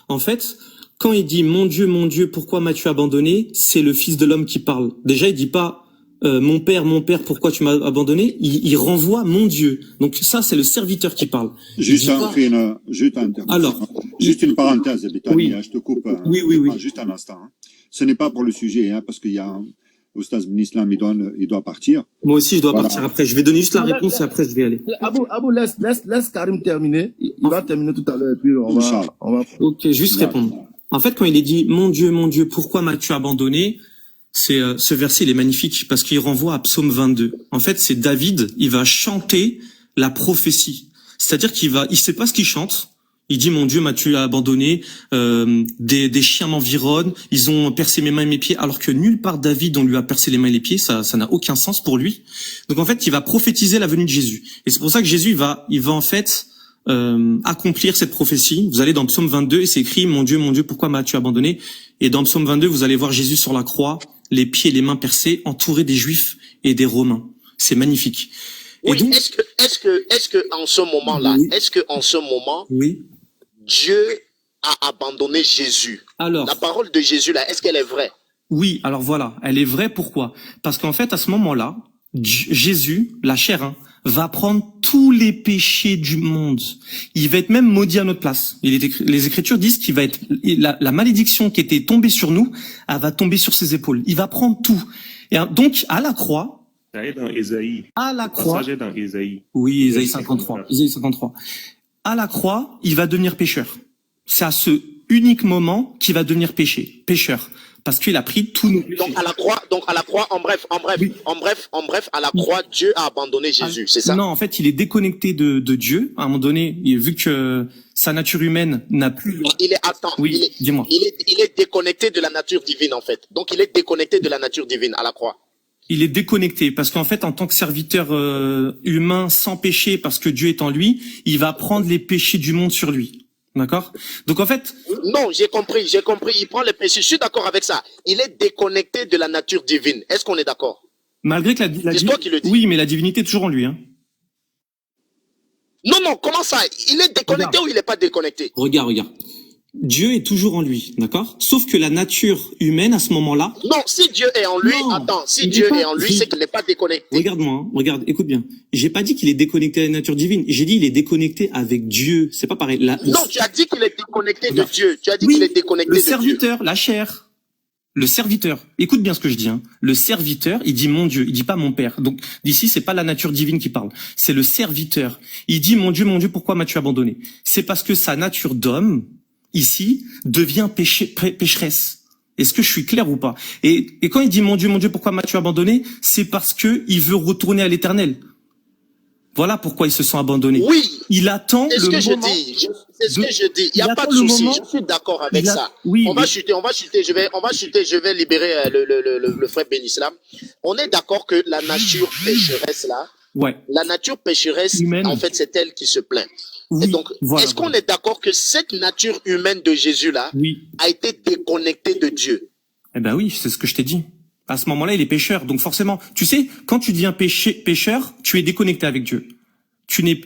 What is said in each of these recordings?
En fait, quand il dit mon Dieu, pourquoi m'as-tu abandonné? C'est le Fils de l'homme qui parle. Déjà, il dit pas mon père, pourquoi tu m'as abandonné? Il renvoie mon Dieu. Donc ça, c'est le serviteur qui parle. Juste Alors, juste une parenthèse, Bétani, oui. je te coupe. Oui. Juste un instant. Ce n'est pas pour le sujet, parce qu'il y a Oustaz Ben Islam, il doit partir. Moi aussi, je dois partir après. Je vais donner juste la réponse et après, je vais aller. Abou, laisse Karim terminer. Il va terminer tout à l'heure et puis on va. Ok, juste répondre. En fait, quand il est dit mon Dieu, pourquoi m'as-tu abandonné? C'est ce verset, il est magnifique parce qu'il renvoie à Psaume 22. En fait, c'est David, il va chanter la prophétie. C'est-à-dire il sait pas ce qu'il chante. Il dit mon Dieu, m'as-tu abandonné? Des chiens m'environnent, ils ont percé mes mains et mes pieds, alors que nulle part David on lui a percé les mains et les pieds, ça n'a aucun sens pour lui. Donc en fait, il va prophétiser la venue de Jésus. Et c'est pour ça que Jésus il va en fait accomplir cette prophétie. Vous allez dans Psaume 22 et c'est écrit mon Dieu, pourquoi m'as-tu abandonné? Et dans Psaume 22, vous allez voir Jésus sur la croix, les pieds et les mains percés, entouré des Juifs et des Romains. C'est magnifique. Et oui, donc, est-ce que en ce moment-là, oui. Dieu a abandonné Jésus? Alors, la parole de Jésus là, est-ce qu'elle est vraie? Oui, alors voilà, elle est vraie. Pourquoi? Parce qu'en fait, à ce moment-là, Jésus, la chair, va prendre tous les péchés du monde. Il va être même maudit à notre place. Les Écritures disent qu'il va être la malédiction qui était tombée sur nous, elle va tomber sur ses épaules. Il va prendre tout. Et donc à la croix. Dans Ésaïe. À la croix. Dans Ésaïe. Oui, Ésaïe 53. Ésaïe 53. À la croix, il va devenir pécheur. C'est à ce unique moment qu'il va devenir pécheur. Parce qu'il a pris tous nos péchés. Donc à la croix, en bref, à la croix, Dieu a abandonné Jésus, c'est ça? Non, en fait, il est déconnecté de Dieu. À un moment donné, vu que sa nature humaine n'a plus. Dis-moi. Il est déconnecté de la nature divine, en fait. Donc il est déconnecté de la nature divine à la croix. Il est déconnecté parce qu'en fait, en tant que serviteur humain sans péché, parce que Dieu est en lui, il va prendre les péchés du monde sur lui. D'accord? Donc en fait... Non, j'ai compris. Il prend les péchés. Je suis d'accord avec ça. Il est déconnecté de la nature divine. Est-ce qu'on est d'accord? Malgré que c'est toi qui le dis. Oui, mais la divinité est toujours en lui. Non, comment ça? Il est déconnecté ou il n'est pas déconnecté? Regarde. Dieu est toujours en lui, d'accord? Sauf que la nature humaine, à ce moment-là... Non, si Dieu est en lui, Dieu est en lui, c'est qu'il n'est pas déconnecté. Regarde-moi, écoute bien. J'ai pas dit qu'il est déconnecté à la nature divine. J'ai dit qu'il est déconnecté avec Dieu. C'est pas pareil. Non, tu as dit qu'il est déconnecté de Dieu. Tu as dit qu'il est déconnecté de Dieu. Le serviteur, la chair. Le serviteur. Écoute bien ce que je dis. Le serviteur, il dit mon Dieu, il dit pas mon père. Donc d'ici, c'est pas la nature divine qui parle. C'est le serviteur. Il dit mon Dieu, pourquoi m'as-tu abandonné? C'est parce que sa nature d'homme, ici, devient pécheresse. Est-ce que je suis clair ou pas? Et quand il dit mon Dieu, pourquoi m'as-tu abandonné? C'est parce que il veut retourner à l'Éternel. Voilà pourquoi il se sent abandonné. Oui. Il attend le moment. C'est ce que je dis. Il n'y a pas de souci. Je suis d'accord avec ça. Oui, on va chuter. Je vais libérer le frère Ben Islam. On est d'accord que la nature pécheresse là. Ouais. La nature pécheresse, en fait, c'est elle qui se plaint. Oui, et donc, est-ce qu'on est d'accord que cette nature humaine de Jésus-là a été déconnectée de Dieu? Eh ben oui, c'est ce que je t'ai dit. À ce moment-là, il est pécheur. Donc forcément, tu sais, quand tu deviens pécheur, tu es déconnecté avec Dieu.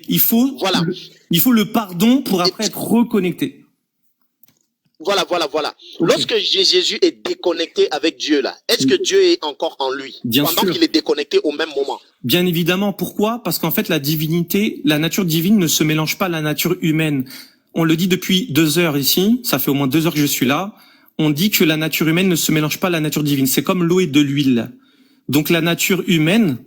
Il faut le pardon pour après être reconnecté. Voilà. Lorsque Jésus est déconnecté avec Dieu, là, est-ce que Dieu est encore en lui? Pendant qu'il est déconnecté au même moment? Bien évidemment. Pourquoi? Parce qu'en fait, la nature divine ne se mélange pas à la nature humaine. On le dit depuis 2 heures ici. Ça fait au moins 2 heures que je suis là. On dit que la nature humaine ne se mélange pas à la nature divine. C'est comme l'eau et de l'huile. Donc la nature humaine,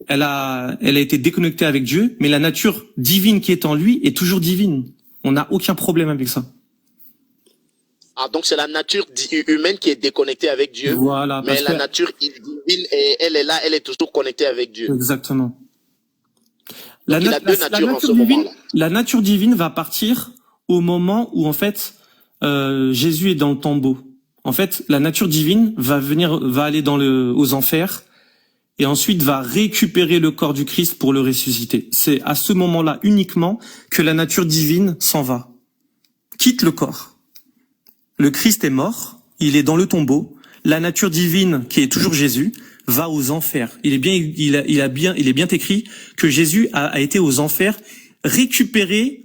elle a été déconnectée avec Dieu, mais la nature divine qui est en lui est toujours divine. On n'a aucun problème avec ça. Ah, donc c'est la nature humaine qui est déconnectée avec Dieu. Voilà. Mais la nature divine, elle est là, elle est toujours connectée avec Dieu. Exactement. La nature divine va partir au moment où en fait Jésus est dans le tombeau. En fait, la nature divine va aller aux enfers et ensuite va récupérer le corps du Christ pour le ressusciter. C'est à ce moment-là uniquement que la nature divine s'en va, quitte le corps. Le Christ est mort, il est dans le tombeau. La nature divine, qui est toujours Jésus, va aux enfers. Il est bien écrit que Jésus a été aux enfers récupérer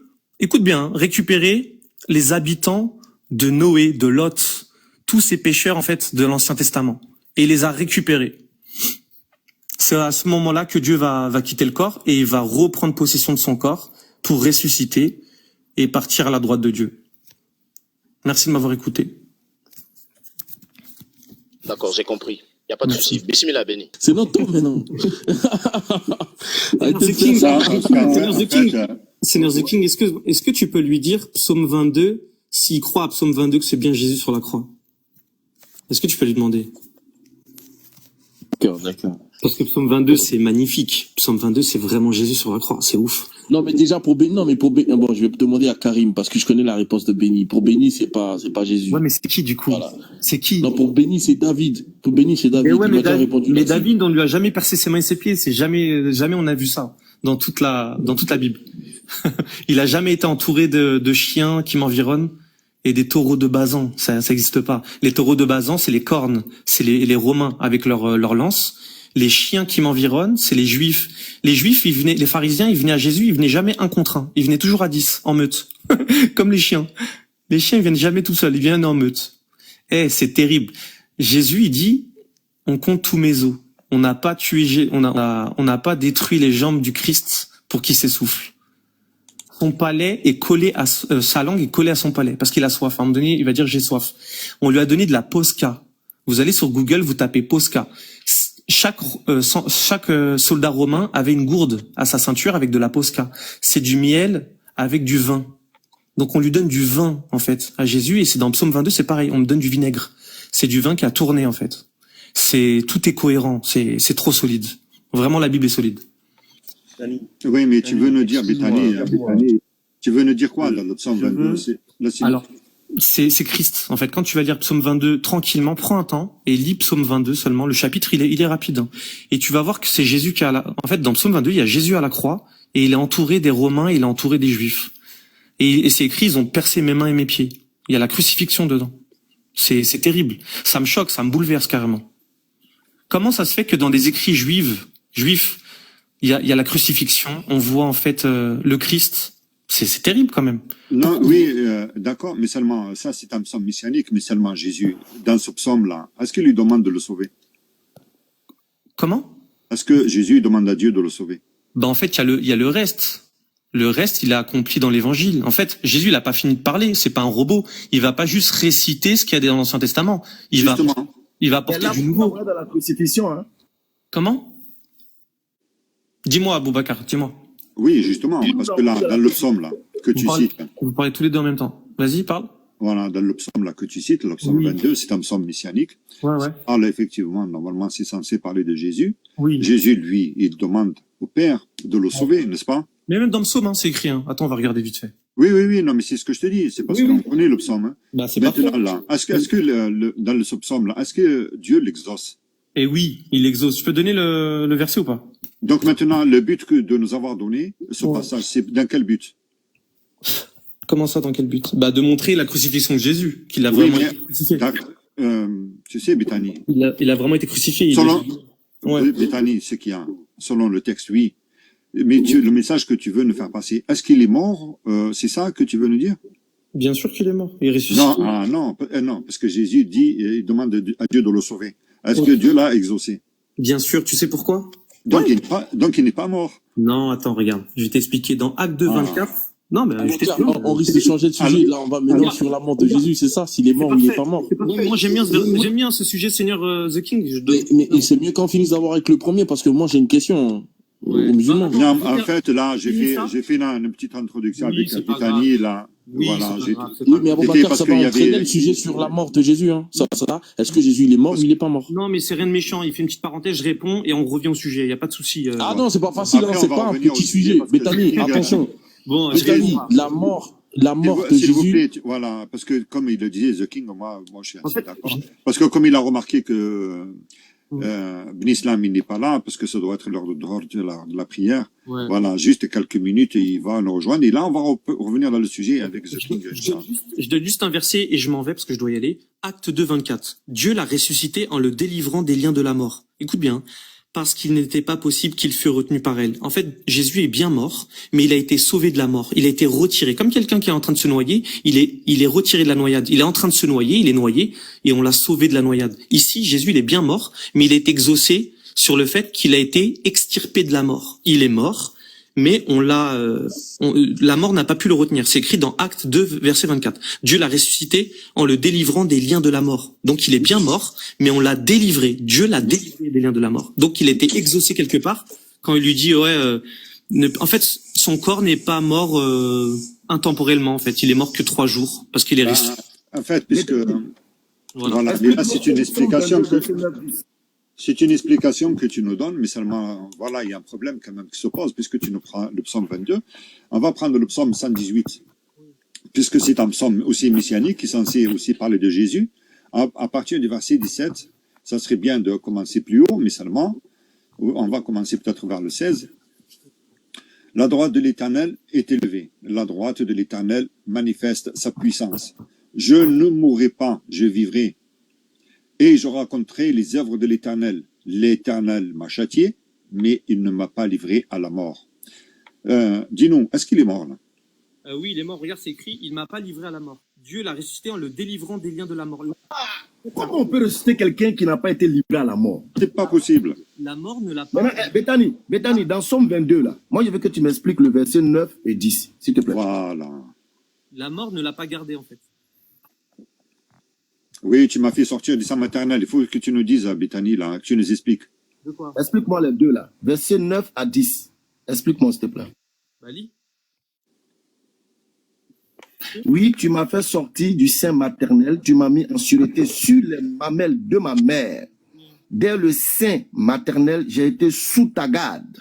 les habitants de Noé, de Lot, tous ces pécheurs en fait de l'Ancien Testament, et il les a récupérés. C'est à ce moment-là que Dieu va quitter le corps et il va reprendre possession de son corps pour ressusciter et partir à la droite de Dieu. Merci de m'avoir écouté. D'accord, j'ai compris. Il n'y a pas de souci. Bismillah, béni. C'est notre tour maintenant. Seigneur The King, est-ce que tu peux lui dire, psaume 22, s'il croit à psaume 22 que c'est bien Jésus sur la croix? Est-ce que tu peux lui demander? D'accord. Parce que psaume 22, c'est magnifique. Psaume 22, c'est vraiment Jésus sur la croix. C'est ouf. Non, mais déjà pour Béni, bon, je vais demander à Karim parce que je connais la réponse de Béni. Pour Béni, c'est pas Jésus. Ouais, mais c'est qui du coup? Voilà. C'est qui? Non, pour Béni, c'est David. Pour Béni, c'est David. Ouais, il m'a déjà répondu. Mais David, on lui a jamais percé ses mains et ses pieds. C'est jamais on a vu ça dans toute la Bible. Il a jamais été entouré de chiens qui m'environnent et des taureaux de Basan. Ça existe pas. Les taureaux de Basan, c'est les cornes. C'est les Romains avec leur lance. Les chiens qui m'environnent, c'est les Juifs. Les Juifs, les pharisiens, ils venaient à Jésus, ils venaient jamais un contre un. Ils venaient toujours à 10, en meute. Comme les chiens. Les chiens, ils viennent jamais tout seuls, ils viennent en meute. C'est terrible. Jésus, il dit, on compte tous mes os. On n'a pas tué, on n'a pas détruit les jambes du Christ pour qu'il s'essouffle. Son palais est collé à, sa langue est collée à son palais, parce qu'il a soif. À un moment donné, il va dire, j'ai soif. On lui a donné de la Posca. Vous allez sur Google, vous tapez Posca. Chaque soldat romain avait une gourde à sa ceinture avec de la Posca. C'est du miel avec du vin. Donc on lui donne du vin en fait à Jésus, et c'est dans Psaume 22, c'est pareil, on me donne du vinaigre. C'est du vin qui a tourné en fait. Tout est cohérent, c'est trop solide. Vraiment la Bible est solide. Oui, mais tu veux nous dire, Béthanie, tu veux nous dire quoi dans le Psaume 22? Alors, c'est Christ. En fait, quand tu vas lire Psaume 22 tranquillement, prends un temps et lis Psaume 22 seulement. Le chapitre, il est rapide. Hein. Et tu vas voir que c'est Jésus qui en fait, dans Psaume 22, il y a Jésus à la croix et il est entouré des Romains, il est entouré des Juifs. Et c'est écrit, ils ont percé mes mains et mes pieds. Il y a la crucifixion dedans. C'est terrible. Ça me choque, ça me bouleverse carrément. Comment ça se fait que dans des écrits juifs, il y a la crucifixion, on voit en fait le Christ. C'est terrible quand même. Non, oui, d'accord, mais seulement, ça c'est un psaume messianique, mais seulement Jésus, dans ce psaume-là, est-ce qu'il lui demande de le sauver? Comment? Est-ce que Jésus demande à Dieu de le sauver? En fait, il y a le reste. Le reste, il est accompli dans l'évangile. En fait, Jésus, il a pas fini de parler. C'est pas un robot. Il va pas juste réciter ce qu'il y a dans l'Ancien Testament. Il va apporter du nouveau. Dans la crucifixion, hein. Comment? Dis-moi, Boubacar, dis-moi. Oui, justement, parce que là, dans le psaume là, que tu cites. Vous parlez tous les deux en même temps. Vas-y, parle. Voilà, dans le psaume là que tu cites, le psaume 22, c'est un psaume messianique. Ouais. Ça parle effectivement, normalement, c'est censé parler de Jésus. Oui. Jésus, lui, il demande au Père de le sauver, n'est-ce pas? Mais même dans le psaume, c'est écrit. Attends, on va regarder vite fait. Oui, non, mais c'est ce que je te dis. C'est parce qu'on connaît le psaume. Hein. C'est maintenant, là, est-ce que dans ce psaume là, est-ce que Dieu l'exauce? Et oui, il exauce. Je peux donner le verset ou pas? Donc maintenant, le but de nous avoir donné, ce passage, c'est dans quel but? Comment ça, dans quel but? De montrer la crucifixion de Jésus, qu'il a vraiment été crucifié. Tu sais, Béthanie. Il a vraiment été crucifié. Béthanie, ce qu'il y a, selon le texte, oui. Mais le message que tu veux nous faire passer, est-ce qu'il est mort? C'est ça que tu veux nous dire? Bien sûr qu'il est mort. Il est ressuscité. Non, parce que Jésus dit, il demande à Dieu de le sauver. Est-ce que Dieu l'a exaucé? Bien sûr, tu sais pourquoi? Donc il n'est pas mort. Non, attends, regarde. Je vais t'expliquer. Dans Acte 2, 24. Non, mais on risque de changer de sujet. Là, on va maintenant sur la mort de Jésus, c'est ça? S'il est mort ou il n'est pas mort. Moi, j'aime bien ce sujet, Seigneur The King. Mais c'est mieux qu'on finisse d'avoir avec le premier, parce que moi, j'ai une question. Non, en fait, là, j'ai fait là, une petite introduction avec Béthanie, là. Voilà, mais Aboubacar, ça va entraîner le sujet sur la mort de Jésus, hein. Ça, est-ce que Jésus, il est mort ou il est pas mort? Non, mais c'est rien de méchant. Il fait une petite parenthèse, je réponds et on revient au sujet. Il y a pas de souci. Non, c'est pas facile, hein. C'est pas un petit sujet. Béthanie, attention. Bon, Béthanie, la mort de S'il vous Jésus. plaît, voilà, parce que comme il le disait, The King, moi je suis assez d'accord. Parce que comme il a remarqué que Ben Islam, il n'est pas là, parce que ça doit être l'heure de la prière. Ouais. Voilà, juste quelques minutes, il va nous rejoindre. Et là, on va revenir dans le sujet avec The King. Je donne juste un verset et je m'en vais parce que je dois y aller. Acte 2, 24. Dieu l'a ressuscité en le délivrant des liens de la mort. Écoute bien. parce qu'il n'était pas possible qu'il fût retenu par elle. En fait, Jésus est bien mort, mais il a été sauvé de la mort. Il a été retiré. Comme quelqu'un qui est en train de se noyer, il est retiré de la noyade. Il est en train de se noyer, il est noyé, et on l'a sauvé de la noyade. Ici, Jésus, il est bien mort, mais il est exaucé sur le fait qu'il a été extirpé de la mort. Il est mort, mais la mort n'a pas pu le retenir. C'est écrit dans Actes 2, verset 24. Dieu l'a ressuscité en le délivrant des liens de la mort. Donc il est bien mort, mais on l'a délivré. Dieu l'a délivré des liens de la mort. Donc il a été exaucé quelque part quand il lui dit en fait son corps n'est pas mort intemporellement. En fait, il est mort que 3 jours parce qu'il est ressuscité. En fait, puisque voilà. Mais là c'est une explication. C'est une explication que tu nous donnes, mais seulement, voilà, il y a un problème quand même qui se pose, puisque tu nous prends le psaume 22. On va prendre le psaume 118, puisque c'est un psaume aussi messianique, qui est censé aussi parler de Jésus. À partir du verset 17, ça serait bien de commencer plus haut, mais seulement, on va commencer peut-être vers le 16. La droite de l'Éternel est élevée. La droite de l'Éternel manifeste sa puissance. Je ne mourrai pas, je vivrai. Et je raconterai les œuvres de l'Éternel. L'Éternel m'a châtié, mais il ne m'a pas livré à la mort. Dis-nous, est-ce qu'il est mort là? Oui, il est mort. Regarde, c'est écrit, il m'a pas livré à la mort. Dieu l'a ressuscité en le délivrant des liens de la mort. Comment on peut ressusciter quelqu'un qui n'a pas été livré à la mort? C'est pas possible. La mort ne l'a pas... Bethany, dans Somme 22, là, moi je veux que tu m'expliques le verset 9 et 10, s'il te plaît. Voilà. La mort ne l'a pas gardé, en fait. Oui, tu m'as fait sortir du sang maternel. Il faut que tu nous dises, Bethany, là, que tu nous expliques. De quoi? Explique-moi les deux, là. Verset 9 à 10. Explique-moi, s'il te plaît. Bali. Oui, tu m'as fait sortir du sein maternel. Tu m'as mis en sûreté sur les mamelles de ma mère. Dès le sein maternel, j'ai été sous ta garde.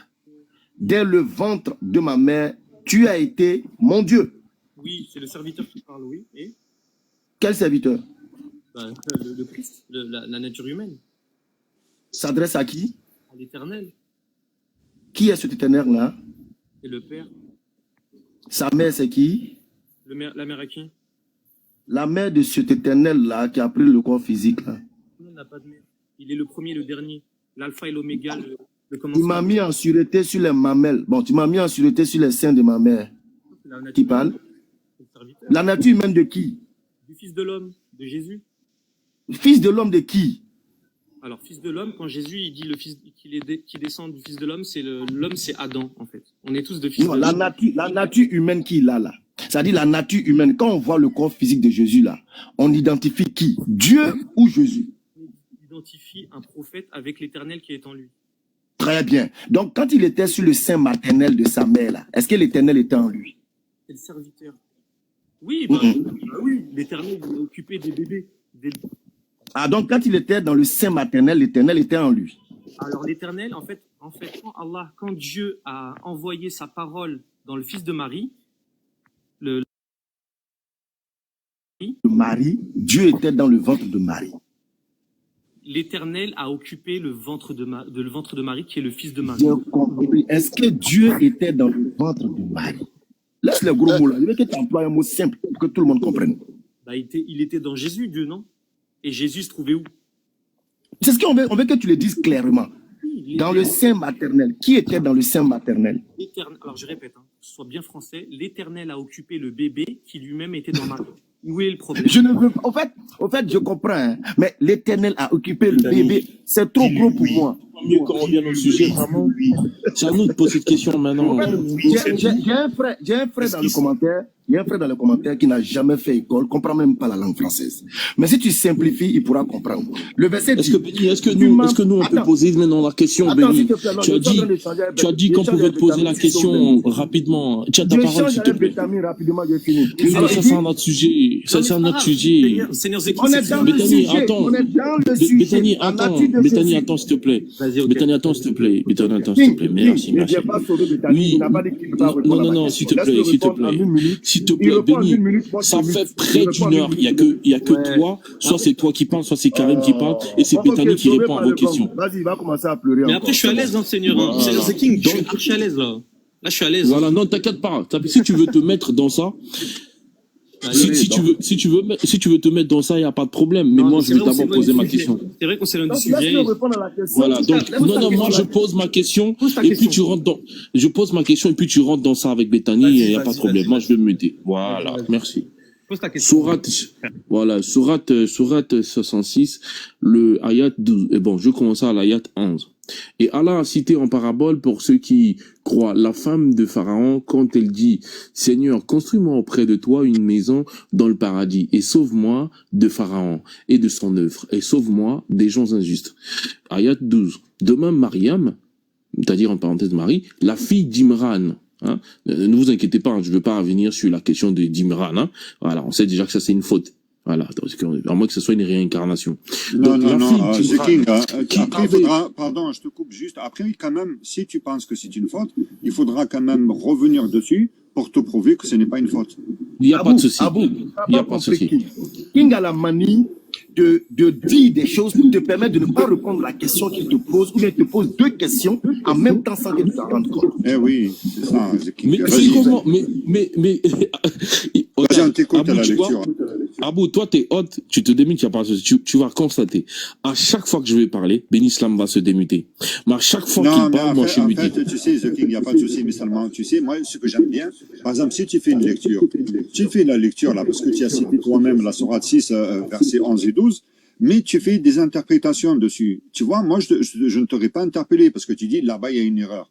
Dès le ventre de ma mère, tu as été mon Dieu. Oui, c'est le serviteur qui parle, oui. Et quel serviteur? Le Christ, la nature humaine. S'adresse à qui? À l'Éternel. Qui est cet éternel-là? C'est le Père. Sa mère, c'est qui? La mère à qui? La mère de cet éternel-là qui a pris le corps physique. Là. Il n'a pas de mère. Il est le premier, le dernier. L'alpha et l'oméga, le commencement. Tu m'as mis en sûreté sur les mamelles. Bon, tu m'as mis en sûreté sur les seins de ma mère. Qui parle? La nature humaine de qui? Du Fils de l'homme, de Jésus. Fils de l'homme de qui? Alors, Fils de l'homme, quand Jésus il dit qu'il descend du Fils de l'homme, l'homme c'est Adam, en fait. On est tous de Fils de l'homme. La nature humaine qu'il a là. C'est-à-dire la nature humaine. Quand on voit le corps physique de Jésus là, on identifie qui? Dieu ou Jésus? On identifie un prophète avec l'Éternel qui est en lui. Très bien. Donc, quand il était sur le sein maternel de sa mère là, est-ce que l'Éternel était en lui? C'est le serviteur. Oui, oui, l'Éternel a occupé des bébés. Ah, donc quand il était dans le sein maternel, l'Éternel était en lui. Alors l'Éternel, en fait, quand Dieu a envoyé sa parole dans le fils de Marie, Marie, Dieu était dans le ventre de Marie. L'Éternel a occupé le ventre de Marie, qui est le fils de Marie. Est-ce que Dieu était dans le ventre de Marie? Laisse les gros mots là. Je veux que tu emploies un mot simple pour que tout le monde comprenne. Il était dans Jésus, Dieu, non? Et Jésus se trouvait où? C'est ce qu'on veut, on veut que tu le dises clairement. Dans le sein maternel. Qui était dans le sein maternel? Alors je répète, sois bien français. L'Éternel a occupé le bébé qui lui-même était dans Marie. Où est le problème? Je ne veux pas. Au fait, je comprends, hein, mais l'Éternel a occupé le bébé. C'est trop gros pour moi. Mieux qu'on revienne au sujet, vraiment. C'est à nous de poser cette question maintenant. J'ai un frère dans le commentaire. Il y a un frère dans le commentaire qui n'a jamais fait école, comprend même pas la langue française. Mais si tu simplifies, il pourra comprendre. Le verset dit... Est-ce que nous, on peut poser maintenant la question, Béni? Tu as dit qu'on pouvait te poser la question rapidement. Tu as ta parole, s'il te plaît. Rapidement, j'ai fini. Ça, c'est un autre sujet. Ça, c'est un autre sujet. On est dans le sujet. On est dans le sujet. Béthanie, attends, s'il te plaît. Béthanie, attends, s'il te plaît. Béthanie, attends, s'il te plaît. Merci. Oui. Non, s'il te plaît, s'il te plaît. S'il te plaît, Béni, ça fait près d'une heure. Il y a que toi. Soit c'est toi qui parles, soit c'est Karim qui parle, et c'est Béthanie qui répond à vos questions. Vas-y, il va commencer à pleurer. Mais après, je suis à l'aise, Seigneur. Seigneur The King, je suis archi à l'aise, là. Là, je suis à l'aise. Voilà, non, t'inquiète pas. Si tu veux te mettre dans ça, Si tu veux te mettre dans ça, il n'y a pas de problème. Mais moi, je vais d'abord poser ma question. C'est vrai qu'on s'éloigne du sujet. Voilà, donc, non, moi, je pose ma question, et puis tu rentres dans, je pose ma question, et puis tu rentres dans ça avec Bethany, il n'y a pas de problème. Moi, je vais me muter. Voilà, merci. Sourate 66, le ayat 12. Et bon, je commence à l'ayat 11. Et Allah a cité en parabole pour ceux qui croient la femme de Pharaon quand elle dit « Seigneur, construis-moi auprès de toi une maison dans le paradis et sauve-moi de Pharaon et de son œuvre et sauve-moi des gens injustes. » Ayat 12. De même, Mariam, c'est-à-dire en parenthèse Marie, la fille d'Imran. Hein, ne vous inquiétez pas, je ne veux pas revenir sur la question d'Imran. Hein. Voilà, on sait déjà que ça c'est une faute. Voilà, à moins que ce soit une réincarnation. Non, The King, après, il faudra, pardon, je te coupe juste, après, quand même, si tu penses que c'est une faute, il faudra quand même revenir dessus pour te prouver que ce n'est pas une faute. Il n'y a pas de souci. Il n'y a pas de souci. King a la manie de dire des choses pour te permettre de ne pas répondre à la question qu'il te pose, ou bien il te pose deux questions en même temps sans que tu t'en rendes compte. Eh oui, c'est ça, The King. Mais c'est comment, mais Vas-y, on t'écoute à la lecture. Abou, toi, t'es hôte, tu te démutes, tu vas constater. À chaque fois que je vais parler, Ben Islam va se démuter. Mais à chaque fois qu'il parle, moi, je suis muté. En fait, tu sais, The King, il n'y a pas de souci, mais seulement, tu sais, moi, ce que j'aime bien, par exemple, si tu fais une lecture, tu fais la lecture, là, parce que tu as cité toi-même la sourate 6, versets 11 et 12, mais tu fais des interprétations dessus. Tu vois, moi, je ne t'aurais pas interpellé, parce que tu dis, là-bas, il y a une erreur.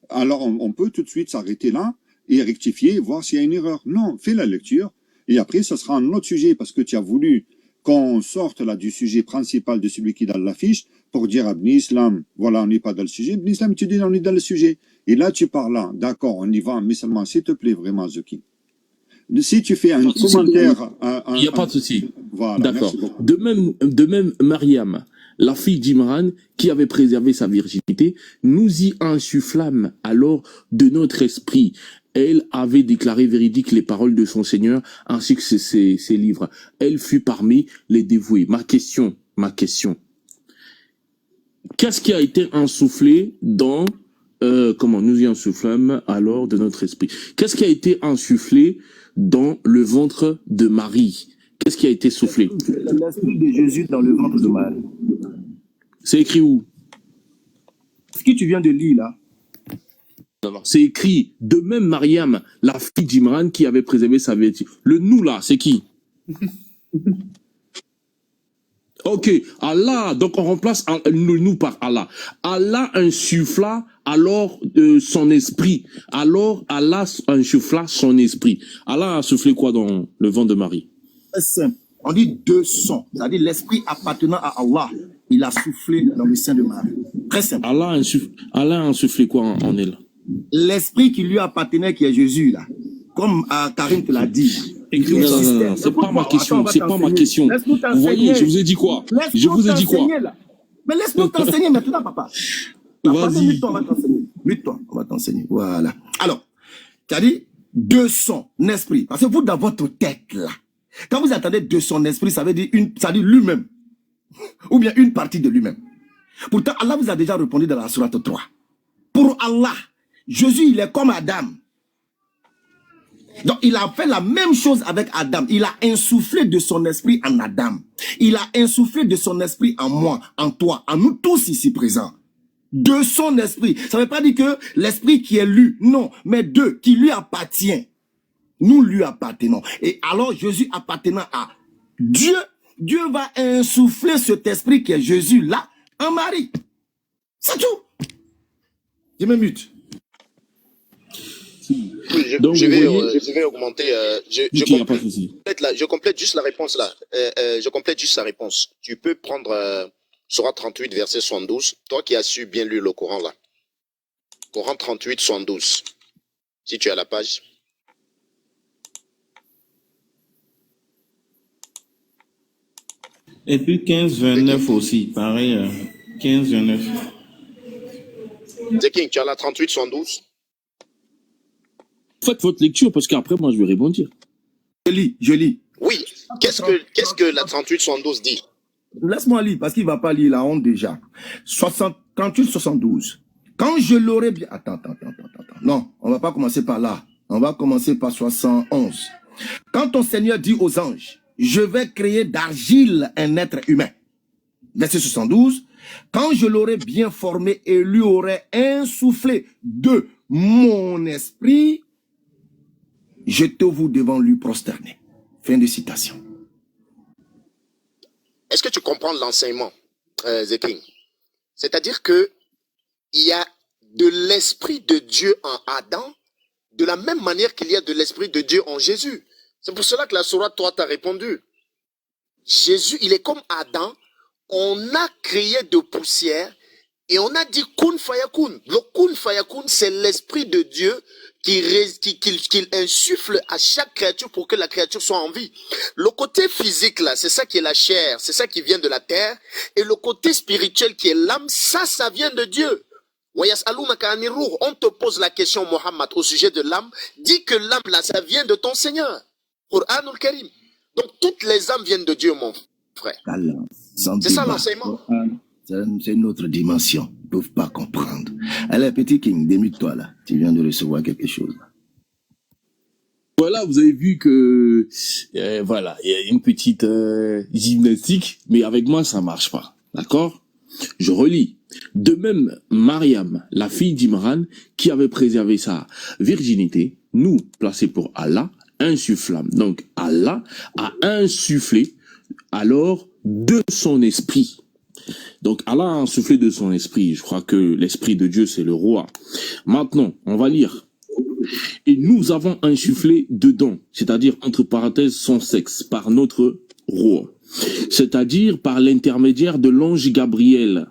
Alors, on peut tout de suite s'arrêter là, et rectifier, voir s'il y a une erreur. Non, fais la lecture, et après, ça sera un autre sujet, parce que tu as voulu qu'on sorte là du sujet principal de celui qui est dans l'affiche, pour dire à Ben Islam, voilà, on n'est pas dans le sujet. Ben Islam, tu dis, on est dans le sujet. Et là, tu parles là, d'accord, on y va, mais seulement, s'il te plaît, vraiment, The King. Si tu fais un commentaire... Il n'y a pas de souci. Voilà, d'accord. De même, Mariam, la fille d'Imran, qui avait préservé sa virginité, nous y insufflâmes alors de notre esprit. Elle avait déclaré véridiques les paroles de son Seigneur, ainsi que ses livres. Elle fut parmi les dévoués. Ma question. Qu'est-ce qui a été insufflé dans... comment nous y insufflâmes alors de notre esprit? Qu'est-ce qui a été insufflé dans le ventre de Marie? Qu'est-ce qui a été soufflé? L'esprit de Jésus dans le ventre de Marie. C'est écrit où? Ce que tu viens de lire là. C'est écrit, de même Mariam, la fille d'Imran qui avait préservé sa virginité. Le nous là, c'est qui? Ok, Allah, donc on remplace le nous par Allah. Allah insuffla alors son esprit. Alors Allah insuffla son esprit. Allah a soufflé quoi dans le ventre de Marie? C'est simple. On dit deux sons. C'est-à-dire l'esprit appartenant à Allah. Il a soufflé dans le sein de Marie. Très simple. Allah a insufflé quoi en elle? L'esprit qui lui appartenait, qui est Jésus là. Comme Karim te l'a dit. Non, c'est pas ma question, c'est pas ma question. Vous voyez, je vous ai dit quoi? Je vous ai dit quoi? Mais laisse-nous t'enseigner maintenant, papa. Vas-y. Mute-toi, on va t'enseigner. Voilà. Alors, tu as dit de son esprit. Parce que vous, dans votre tête là, quand vous attendez de son esprit, ça veut dire lui-même. Ou bien une partie de lui-même. Pourtant, Allah vous a déjà répondu dans la sourate 3. Pour Allah, Jésus, il est comme Adam. Donc, il a fait la même chose avec Adam. Il a insufflé de son esprit en Adam. Il a insufflé de son esprit en moi, en toi, en nous tous ici présents. De son esprit. Ça ne veut pas dire que l'esprit qui est lui, non, mais qui lui appartient. Nous lui appartenons. Et alors, Jésus appartenant à Dieu, Dieu va insuffler cet esprit qui est Jésus là, en Marie. C'est tout. Je me mute. Donc, je vais augmenter. Je complète juste la réponse là. Je complète juste la réponse. Tu peux prendre Sourate 38, verset 72. Toi qui as su bien lire le Coran là. Coran 38, 72. Si tu as la page. Et puis 15, 29 aussi. Pareil, 15, 29. The King, tu as la 38, 72. Faites votre lecture parce qu'après moi je vais répondre. Je lis. Oui. Qu'est-ce que la 38, 72 dit? Laisse-moi lire parce qu'il ne va pas lire la honte déjà. 38, 72. Quand je l'aurai bien... Attends. Non, on ne va pas commencer par là. On va commencer par 71. Quand ton Seigneur dit aux anges, je vais créer d'argile un être humain. Verset 72, quand je l'aurai bien formé et lui aurai insufflé de mon esprit, jetez-vous devant lui prosterner. Fin de citation. Est-ce que tu comprends l'enseignement, The King? C'est-à-dire que il y a de l'esprit de Dieu en Adam, de la même manière qu'il y a de l'esprit de Dieu en Jésus. C'est pour cela que la sourate 3 t'a répondu. Jésus, il est comme Adam. On a créé de poussière et on a dit kun fayakun. Le kun fayakun, c'est l'esprit de Dieu qu'il insuffle à chaque créature pour que la créature soit en vie. Le côté physique là, c'est ça qui est la chair, c'est ça qui vient de la terre, et le côté spirituel qui est l'âme, ça vient de Dieu. On te pose la question, Mohammed, au sujet de l'âme, dis que l'âme là, ça vient de ton Seigneur. Qur'anul Karim. Donc toutes les âmes viennent de Dieu, mon frère. C'est ça l'enseignement. C'est une autre dimension. Ils ne peuvent pas comprendre. Allez, petit King, démute-toi là. Tu viens de recevoir quelque chose. Voilà, vous avez vu que voilà, il y a une petite gymnastique, mais avec moi ça marche pas. D'accord? Je relis. De même, Mariam, la fille d'Imran, qui avait préservé sa virginité, nous, placés pour Allah, insufflâmes. Donc Allah a insufflé alors de son esprit. Donc Allah a insufflé de son esprit. Je crois que l'esprit de Dieu, c'est le roi. Maintenant, on va lire. Et nous avons insufflé dedans, c'est-à-dire entre parenthèses son sexe, par notre roi. C'est-à-dire par l'intermédiaire de l'ange Gabriel.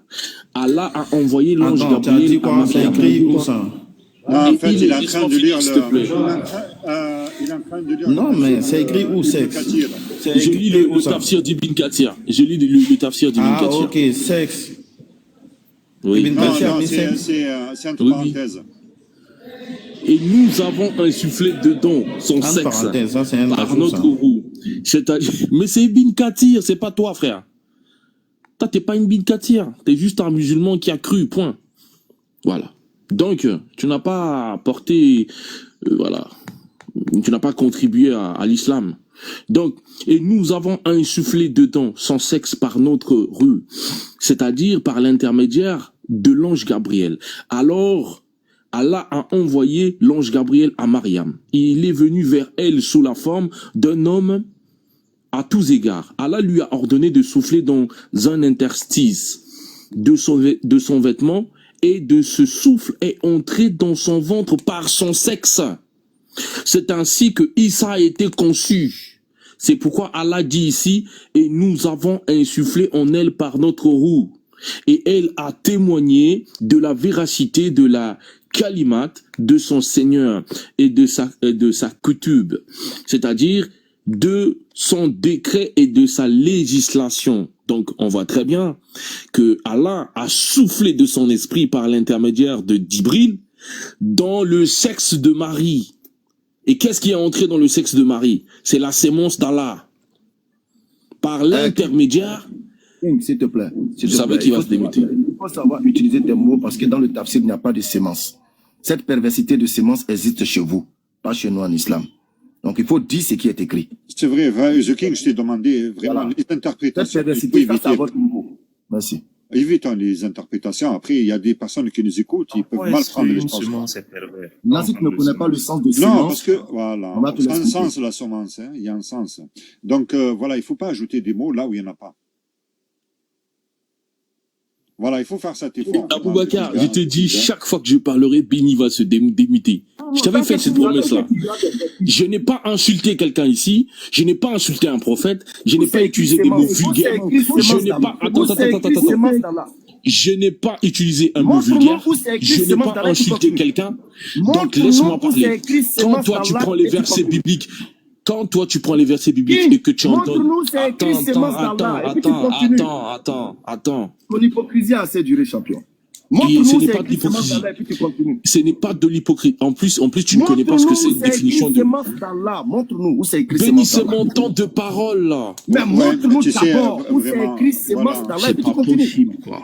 Allah a envoyé l'ange Gabriel à Mariam. En fait, il est en train de lire il est en train de lire. Non, mais c'est écrit où, sexe? Je lis le tafsir d'Ibn Kathir. Je lis le tafsir d'Ibn Kathir. Ah, ok, sexe. Oui. Non, c'est entre parenthèses. Et nous avons insufflé dedans son sexe par notre roue. Mais c'est Ibn Kathir, c'est pas toi, frère. Toi, t'es pas Ibn Kathir. T'es juste un musulman qui a cru, point. Voilà. Donc, tu n'as pas apporté, voilà, tu n'as pas contribué à l'islam. Donc, et nous avons insufflé dedans son sexe par notre rue, c'est-à-dire par l'intermédiaire de l'ange Gabriel. Alors, Allah a envoyé l'ange Gabriel à Mariam. Il est venu vers elle sous la forme d'un homme à tous égards. Allah lui a ordonné de souffler dans un interstice de son vêtement, et de ce souffle est entré dans son ventre par son sexe. C'est ainsi que Isa a été conçu. C'est pourquoi Allah dit ici, et nous avons insufflé en elle par notre roue. Et elle a témoigné de la véracité de la kalimat de son Seigneur et de sa kutub, c'est-à-dire de son décret et de sa législation. Donc, on voit très bien que Allah a soufflé de son esprit par l'intermédiaire de Djibril dans le sexe de Marie. Et qu'est-ce qui est entré dans le sexe de Marie? C'est la sémence d'Allah. Par l'intermédiaire... S'il te plaît. Je savais qu'il va se démuter. Il faut savoir utiliser tes mots parce que dans le tafsir, il n'y a pas de sémence. Cette perversité de sémence existe chez vous, pas chez nous en islam. Donc, il faut dire ce qui est écrit. C'est vrai, The King, je t'ai demandé vraiment les interprétations. Merci. Évitons les interprétations. Après, il y a des personnes qui nous écoutent, ils peuvent mal prendre les choses. Nazik ne connaît pas le sens de sémence. Non, parce que, voilà, c'est un sens, la semence, hein, il y a un sens. Donc, voilà, il ne faut pas ajouter des mots là où il n'y en a pas. Voilà, il faut faire cet effort. Aboubacar, je te dis, chaque fois que je parlerai, Béni va se démuter. Je t'avais fait cette promesse-là. Je n'ai pas insulté quelqu'un ici, je n'ai pas insulté un prophète, je n'ai pas utilisé des mots vulgaires, je n'ai pas... Attends. Je n'ai pas utilisé un mot vulgaire, je n'ai pas insulté quelqu'un, donc laisse-moi parler. Quand toi tu prends les versets bibliques, et que tu entends... Attends. Ton hypocrisie a assez duré, champion. Ce n'est pas de l'hypocrisie. Ce n'est pas de l'hypocrisie. En plus, tu ne connais pas ce que c'est une définition de... Montre-nous où c'est écrit. Béni, c'est mon temps de parole, là. Mais montre-nous d'abord où c'est écrit sémence d'Allah. C'est pas possible, quoi.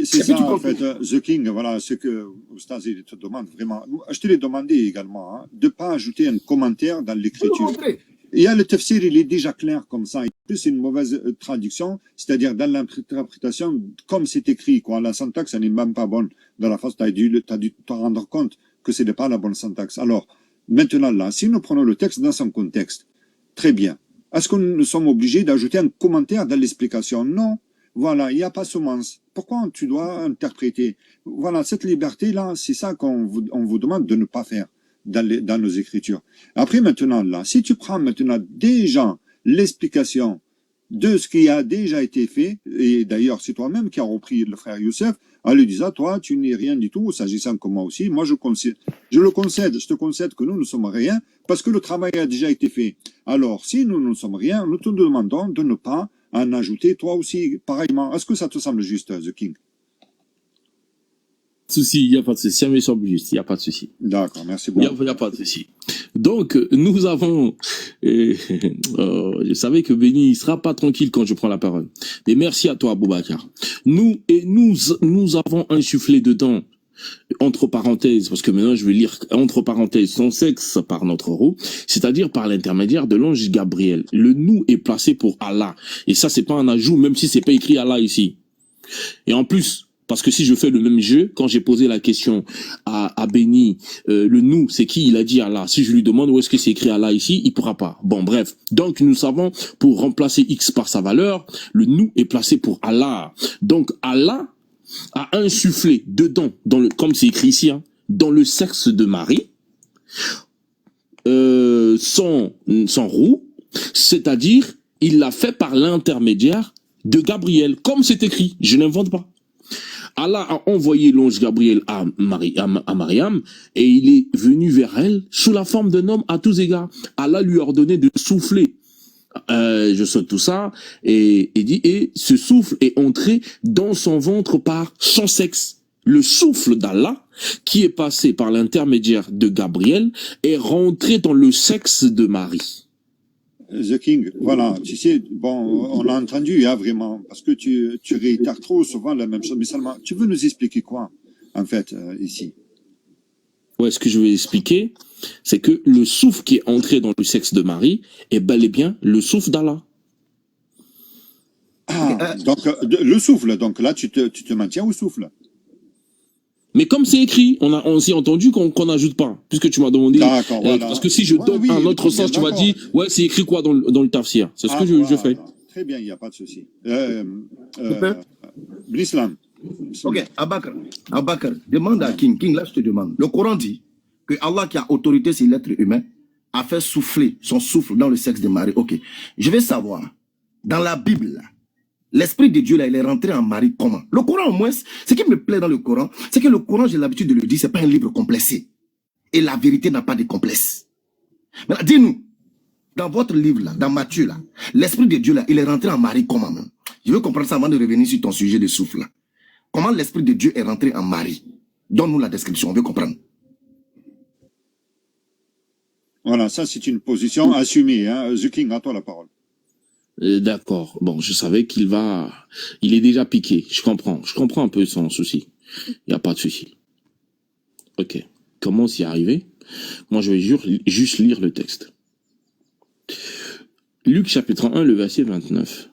C'est ça, en fait, The King, voilà, ce que Oustaz il te demande vraiment. Je te l'ai demandé également, hein, de ne pas ajouter un commentaire dans l'écriture. Il y a le tafsir, il est déjà clair comme ça. En plus, c'est une mauvaise traduction, c'est-à-dire dans l'interprétation, comme c'est écrit, quoi. La syntaxe, elle n'est même pas bonne. Dans la phrase, t'as dû te rendre compte que ce n'est pas la bonne syntaxe. Alors, maintenant là, si nous prenons le texte dans son contexte, très bien. Est-ce que nous sommes obligés d'ajouter un commentaire dans l'explication? Non. Voilà, il n'y a pas semence. Pourquoi tu dois interpréter? Voilà, cette liberté-là, c'est ça on vous demande de ne pas faire dans nos écritures. Après, maintenant, là, si tu prends maintenant déjà l'explication de ce qui a déjà été fait, et d'ailleurs, c'est toi-même qui as repris le frère Youssef, en lui disant, toi, tu n'es rien du tout, s'agissant comme moi aussi, moi je te concède que nous ne sommes rien, parce que le travail a déjà été fait. Alors, si nous ne sommes rien, nous te demandons de ne pas en ajouter, toi aussi, pareillement. Est-ce que ça te semble juste, The King? Souci, il n'y a pas de souci. Ça me semble juste, il n'y a pas de souci. D'accord, merci beaucoup. Il n'y a pas de souci. Donc, nous avons, je savais que Béni ne sera pas tranquille quand je prends la parole. Mais merci à toi, Boubacar. Nous avons insufflé dedans, entre parenthèses, parce que maintenant je vais lire entre parenthèses son sexe par notre roue, c'est-à-dire par l'intermédiaire de l'ange Gabriel. Le nous est placé pour Allah. Et ça, c'est pas un ajout, même si c'est pas écrit Allah ici. Et en plus, parce que si je fais le même jeu, quand j'ai posé la question à Béni, le nous, c'est qui? Il a dit Allah. Si je lui demande où est-ce que c'est écrit Allah ici, il pourra pas. Bon, bref. Donc, nous savons, pour remplacer X par sa valeur, le nous est placé pour Allah. Donc, Allah a insufflé dedans, comme c'est écrit ici, hein, dans le sexe de Marie, son roux, c'est-à-dire, il l'a fait par l'intermédiaire de Gabriel, comme c'est écrit. Je n'invente pas. Allah a envoyé l'ange Gabriel à Mariam et il est venu vers elle sous la forme d'un homme à tous égards. Allah lui a ordonné de souffler. Je saute tout ça et ce souffle est entré dans son ventre par son sexe. Le souffle d'Allah qui est passé par l'intermédiaire de Gabriel est rentré dans le sexe de Marie. The King, voilà, tu sais, bon, on l'a entendu, hein, vraiment, parce que tu réitères trop souvent la même chose, mais seulement, tu veux nous expliquer quoi, en fait, ici? Ouais, ce que je vais expliquer, c'est que le souffle qui est entré dans le sexe de Marie est bel et bien le souffle d'Allah. Ah, donc, le souffle, donc là, tu te maintiens au souffle. Mais comme c'est écrit, on s'est entendu qu'on n'ajoute pas, puisque tu m'as demandé. D'accord, voilà. Parce que si je donne un autre sens, tu m'as dit, ouais, c'est écrit quoi dans le tafsir. C'est ce que je fais. Très bien, il n'y a pas de souci. L'islam. Ok, Abakar, demande à King. King, là, je te demande. Le Coran dit que Allah, qui a autorité sur l'être humain, a fait souffler son souffle dans le sexe de Marie. Ok, je vais savoir, dans la Bible, là, l'Esprit de Dieu, là, il est rentré en Marie comment? Le Coran, au moins, ce qui me plaît dans le Coran, c'est que le Coran, j'ai l'habitude de le dire, c'est pas un livre complexé. Et la vérité n'a pas de complexe. Maintenant, dis-nous, dans votre livre, là, dans Matthieu, là, l'Esprit de Dieu, là, il est rentré en Marie comment, même? Je veux comprendre ça avant de revenir sur ton sujet de souffle, là. Comment l'Esprit de Dieu est rentré en Marie? Donne-nous la description, on veut comprendre. Voilà, ça, c'est une position assumée, hein. The King, à toi la parole. D'accord. Bon, je savais il est déjà piqué. Je comprends un peu son souci. Il n'y a pas de souci. Ok. Comment s'y arriver? Moi, je vais juste lire le texte. Luc chapitre 1, le verset 29.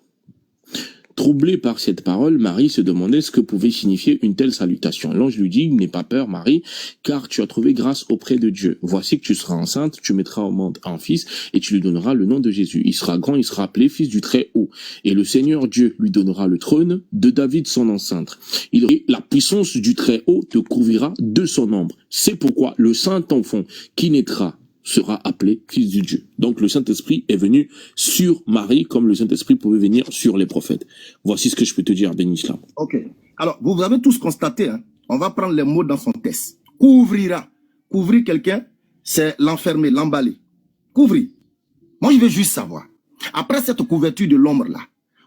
Troublée par cette parole, Marie se demandait ce que pouvait signifier une telle salutation. L'ange lui dit, n'aie pas peur, Marie, car tu as trouvé grâce auprès de Dieu. Voici que tu seras enceinte, tu mettras au monde un fils, et tu lui donneras le nom de Jésus. Il sera grand, il sera appelé fils du Très-Haut. Et le Seigneur Dieu lui donnera le trône de David son ancêtre. Et la puissance du Très-Haut te couvrira de son ombre. C'est pourquoi le saint enfant qui naîtra sera appelé fils du Dieu. Donc le Saint-Esprit est venu sur Marie comme le Saint-Esprit pouvait venir sur les prophètes. Voici ce que je peux te dire, Ben Islam. Ok. Alors, vous avez tous constaté, hein, on va prendre les mots dans son texte. Couvrira. Couvrir quelqu'un, c'est l'enfermer, l'emballer. Couvrir. Moi, je veux juste savoir, après cette couverture de l'ombre-là,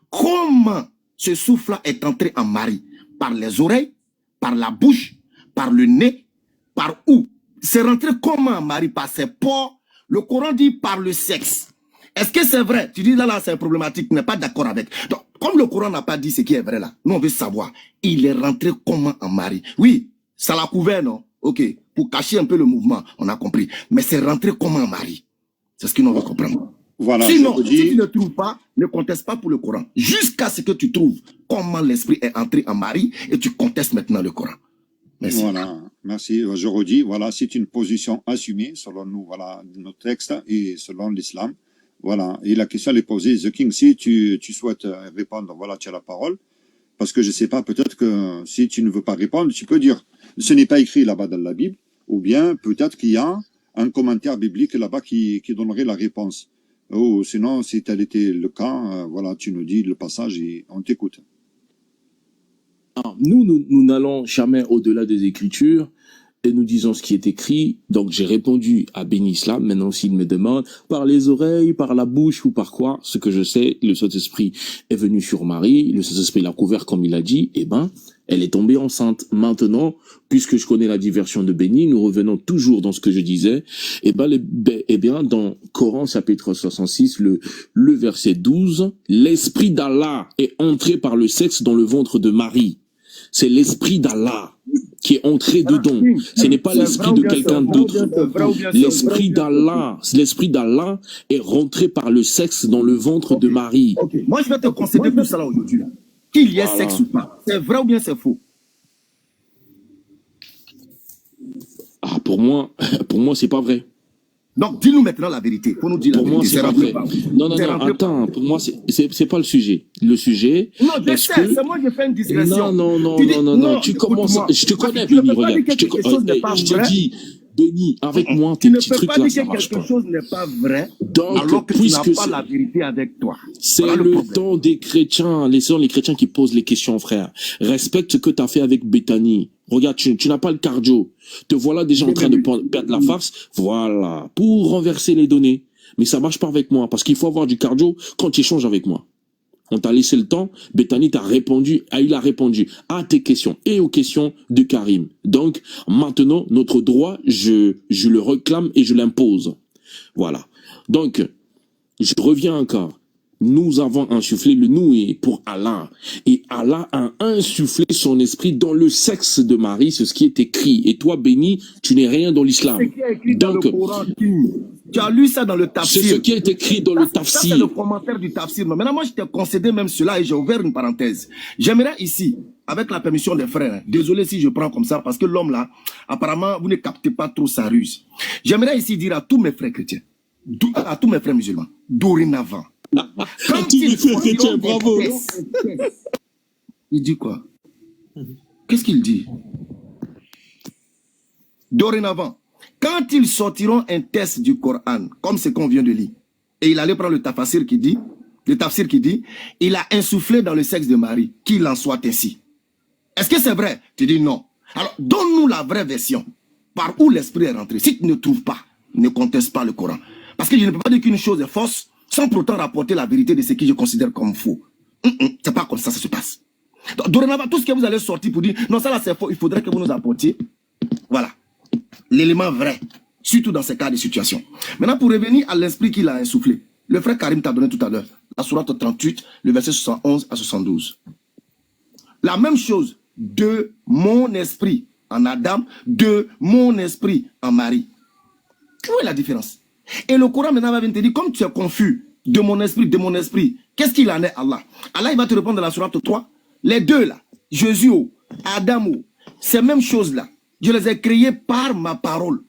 comment ce souffle-là est entré en Marie? Par les oreilles, par la bouche, par le nez, par où? C'est rentré comment, Marie? Par ses pores. Le Coran dit par le sexe. Est-ce que c'est vrai? Tu dis là, c'est problématique, tu n'es pas d'accord avec. Donc, comme le Coran n'a pas dit ce qui est vrai là, nous on veut savoir, il est rentré comment en Marie? Oui, ça l'a couvert, non? Ok, pour cacher un peu le mouvement, on a compris. Mais c'est rentré comment en Marie? C'est ce que nous veut comprendre. Voilà, sinon, si tu ne trouves pas, ne conteste pas pour le Coran. Jusqu'à ce que tu trouves comment l'esprit est entré en Marie et tu contestes maintenant le Coran. Merci. Voilà, merci. Je redis, voilà, c'est une position assumée selon nous, voilà, nos textes et selon l'islam. Voilà. Et la question elle est posée, The King, si tu souhaites répondre, voilà, tu as la parole. Parce que je sais pas, peut-être que si tu ne veux pas répondre, tu peux dire, ce n'est pas écrit là-bas dans la Bible, ou bien peut-être qu'il y a un commentaire biblique là-bas qui donnerait la réponse. Ou sinon, si tel était le cas, voilà, tu nous dis le passage et on t'écoute. Nous n'allons jamais au-delà des Écritures et nous disons ce qui est écrit. Donc j'ai répondu à Ben Islam. Maintenant, s'il me demande par les oreilles, par la bouche ou par quoi, ce que je sais, le Saint-Esprit est venu sur Marie, le Saint-Esprit l'a couvert comme il a dit, eh ben, elle est tombée enceinte. Maintenant, puisque je connais la diversion de Béni, nous revenons toujours dans ce que je disais. Eh bien, dans Coran chapitre 66, le verset 12, l'Esprit d'Allah est entré par le sexe dans le ventre de Marie. C'est l'Esprit d'Allah qui est entré dedans. Ce n'est pas l'esprit de quelqu'un d'autre. L'Esprit d'Allah est rentré par le sexe dans le ventre de Marie. Okay. Moi, je vais te concéder tout ça là aujourd'hui. Qu'il y ait sexe ou pas. C'est vrai ou bien c'est faux? Ah, pour moi, c'est pas vrai. Donc, dis-nous maintenant la vérité. Pour nous dire pour la moi, vérité. c'est pas vrai. Non, attends. Pour moi, c'est pas le sujet. Le sujet. Non, je sais, c'est moi qui fais une digression. Non. Tu commences. Je te connais, Béni, regarde. Je te dis, Béni, avec moi, tes petits trucs là, ça marche pas. Quelque chose n'est pas vrai, donc, alors que tu n'as pas la vérité avec toi. C'est voilà le temps des chrétiens. Les chrétiens qui posent les questions, frère. Respecte ce que tu as fait avec Bethany. Regarde, tu n'as pas le cardio. Te voilà déjà en train de perdre la farce. Voilà. Pour renverser les données. Mais ça marche pas avec moi. Parce qu'il faut avoir du cardio quand tu échanges avec moi. On t'a laissé le temps. Bethany il a répondu à tes questions et aux questions de Karim. Donc, maintenant, notre droit, je le réclame et je l'impose. Voilà. Donc, je reviens encore. Nous avons insufflé le nous et pour Allah. Et Allah a insufflé son esprit dans le sexe de Marie, c'est ce qui est écrit. Et toi, Béni, tu n'es rien dans l'islam. C'est ce qui est écrit dans le Coran. Tu as lu ça dans le tafsir. C'est ce qui est écrit dans le tafsir. Ça, c'est le commentaire du tafsir. Maintenant, moi, je t'ai concédé même cela et j'ai ouvert une parenthèse. J'aimerais ici, avec la permission des frères, désolé si je prends comme ça, parce que l'homme là, apparemment, vous ne captez pas trop sa ruse. J'aimerais ici dire à tous mes frères chrétiens, à tous mes frères musulmans, dorénavant, quand il chrétien, bravo. Il dit quoi? Qu'est-ce qu'il dit? Dorénavant, quand ils sortiront un test du Coran, comme ce qu'on vient de lire, et il allait prendre le tafsir qui dit, il a insufflé dans le sexe de Marie, qu'il en soit ainsi. Est-ce que c'est vrai? Tu dis non. Alors, donne-nous la vraie version. Par où l'esprit est rentré? Si tu ne trouves pas, ne conteste pas le Coran. Parce que je ne peux pas dire qu'une chose est fausse, sans pour autant rapporter la vérité de ce que je considère comme faux. C'est pas comme ça se passe. Donc, dorénavant, tout ce que vous allez sortir pour dire, non, ça là c'est faux, il faudrait que vous nous apportiez, voilà, l'élément vrai, surtout dans ces cas de situation. Maintenant, pour revenir à l'esprit qu'il a insufflé, le frère Karim t'a donné tout à l'heure, la sourate 38, le verset 71 à 72. La même chose, de mon esprit en Adam, de mon esprit en Marie. Où est la différence? Et le Coran maintenant va venir te dire, comme tu es confus, de mon esprit, qu'est-ce qu'il en est Allah? Allah il va te répondre dans la sourate 3, les deux là, Jésus, Adam, ces mêmes choses là, je les ai créées par ma parole.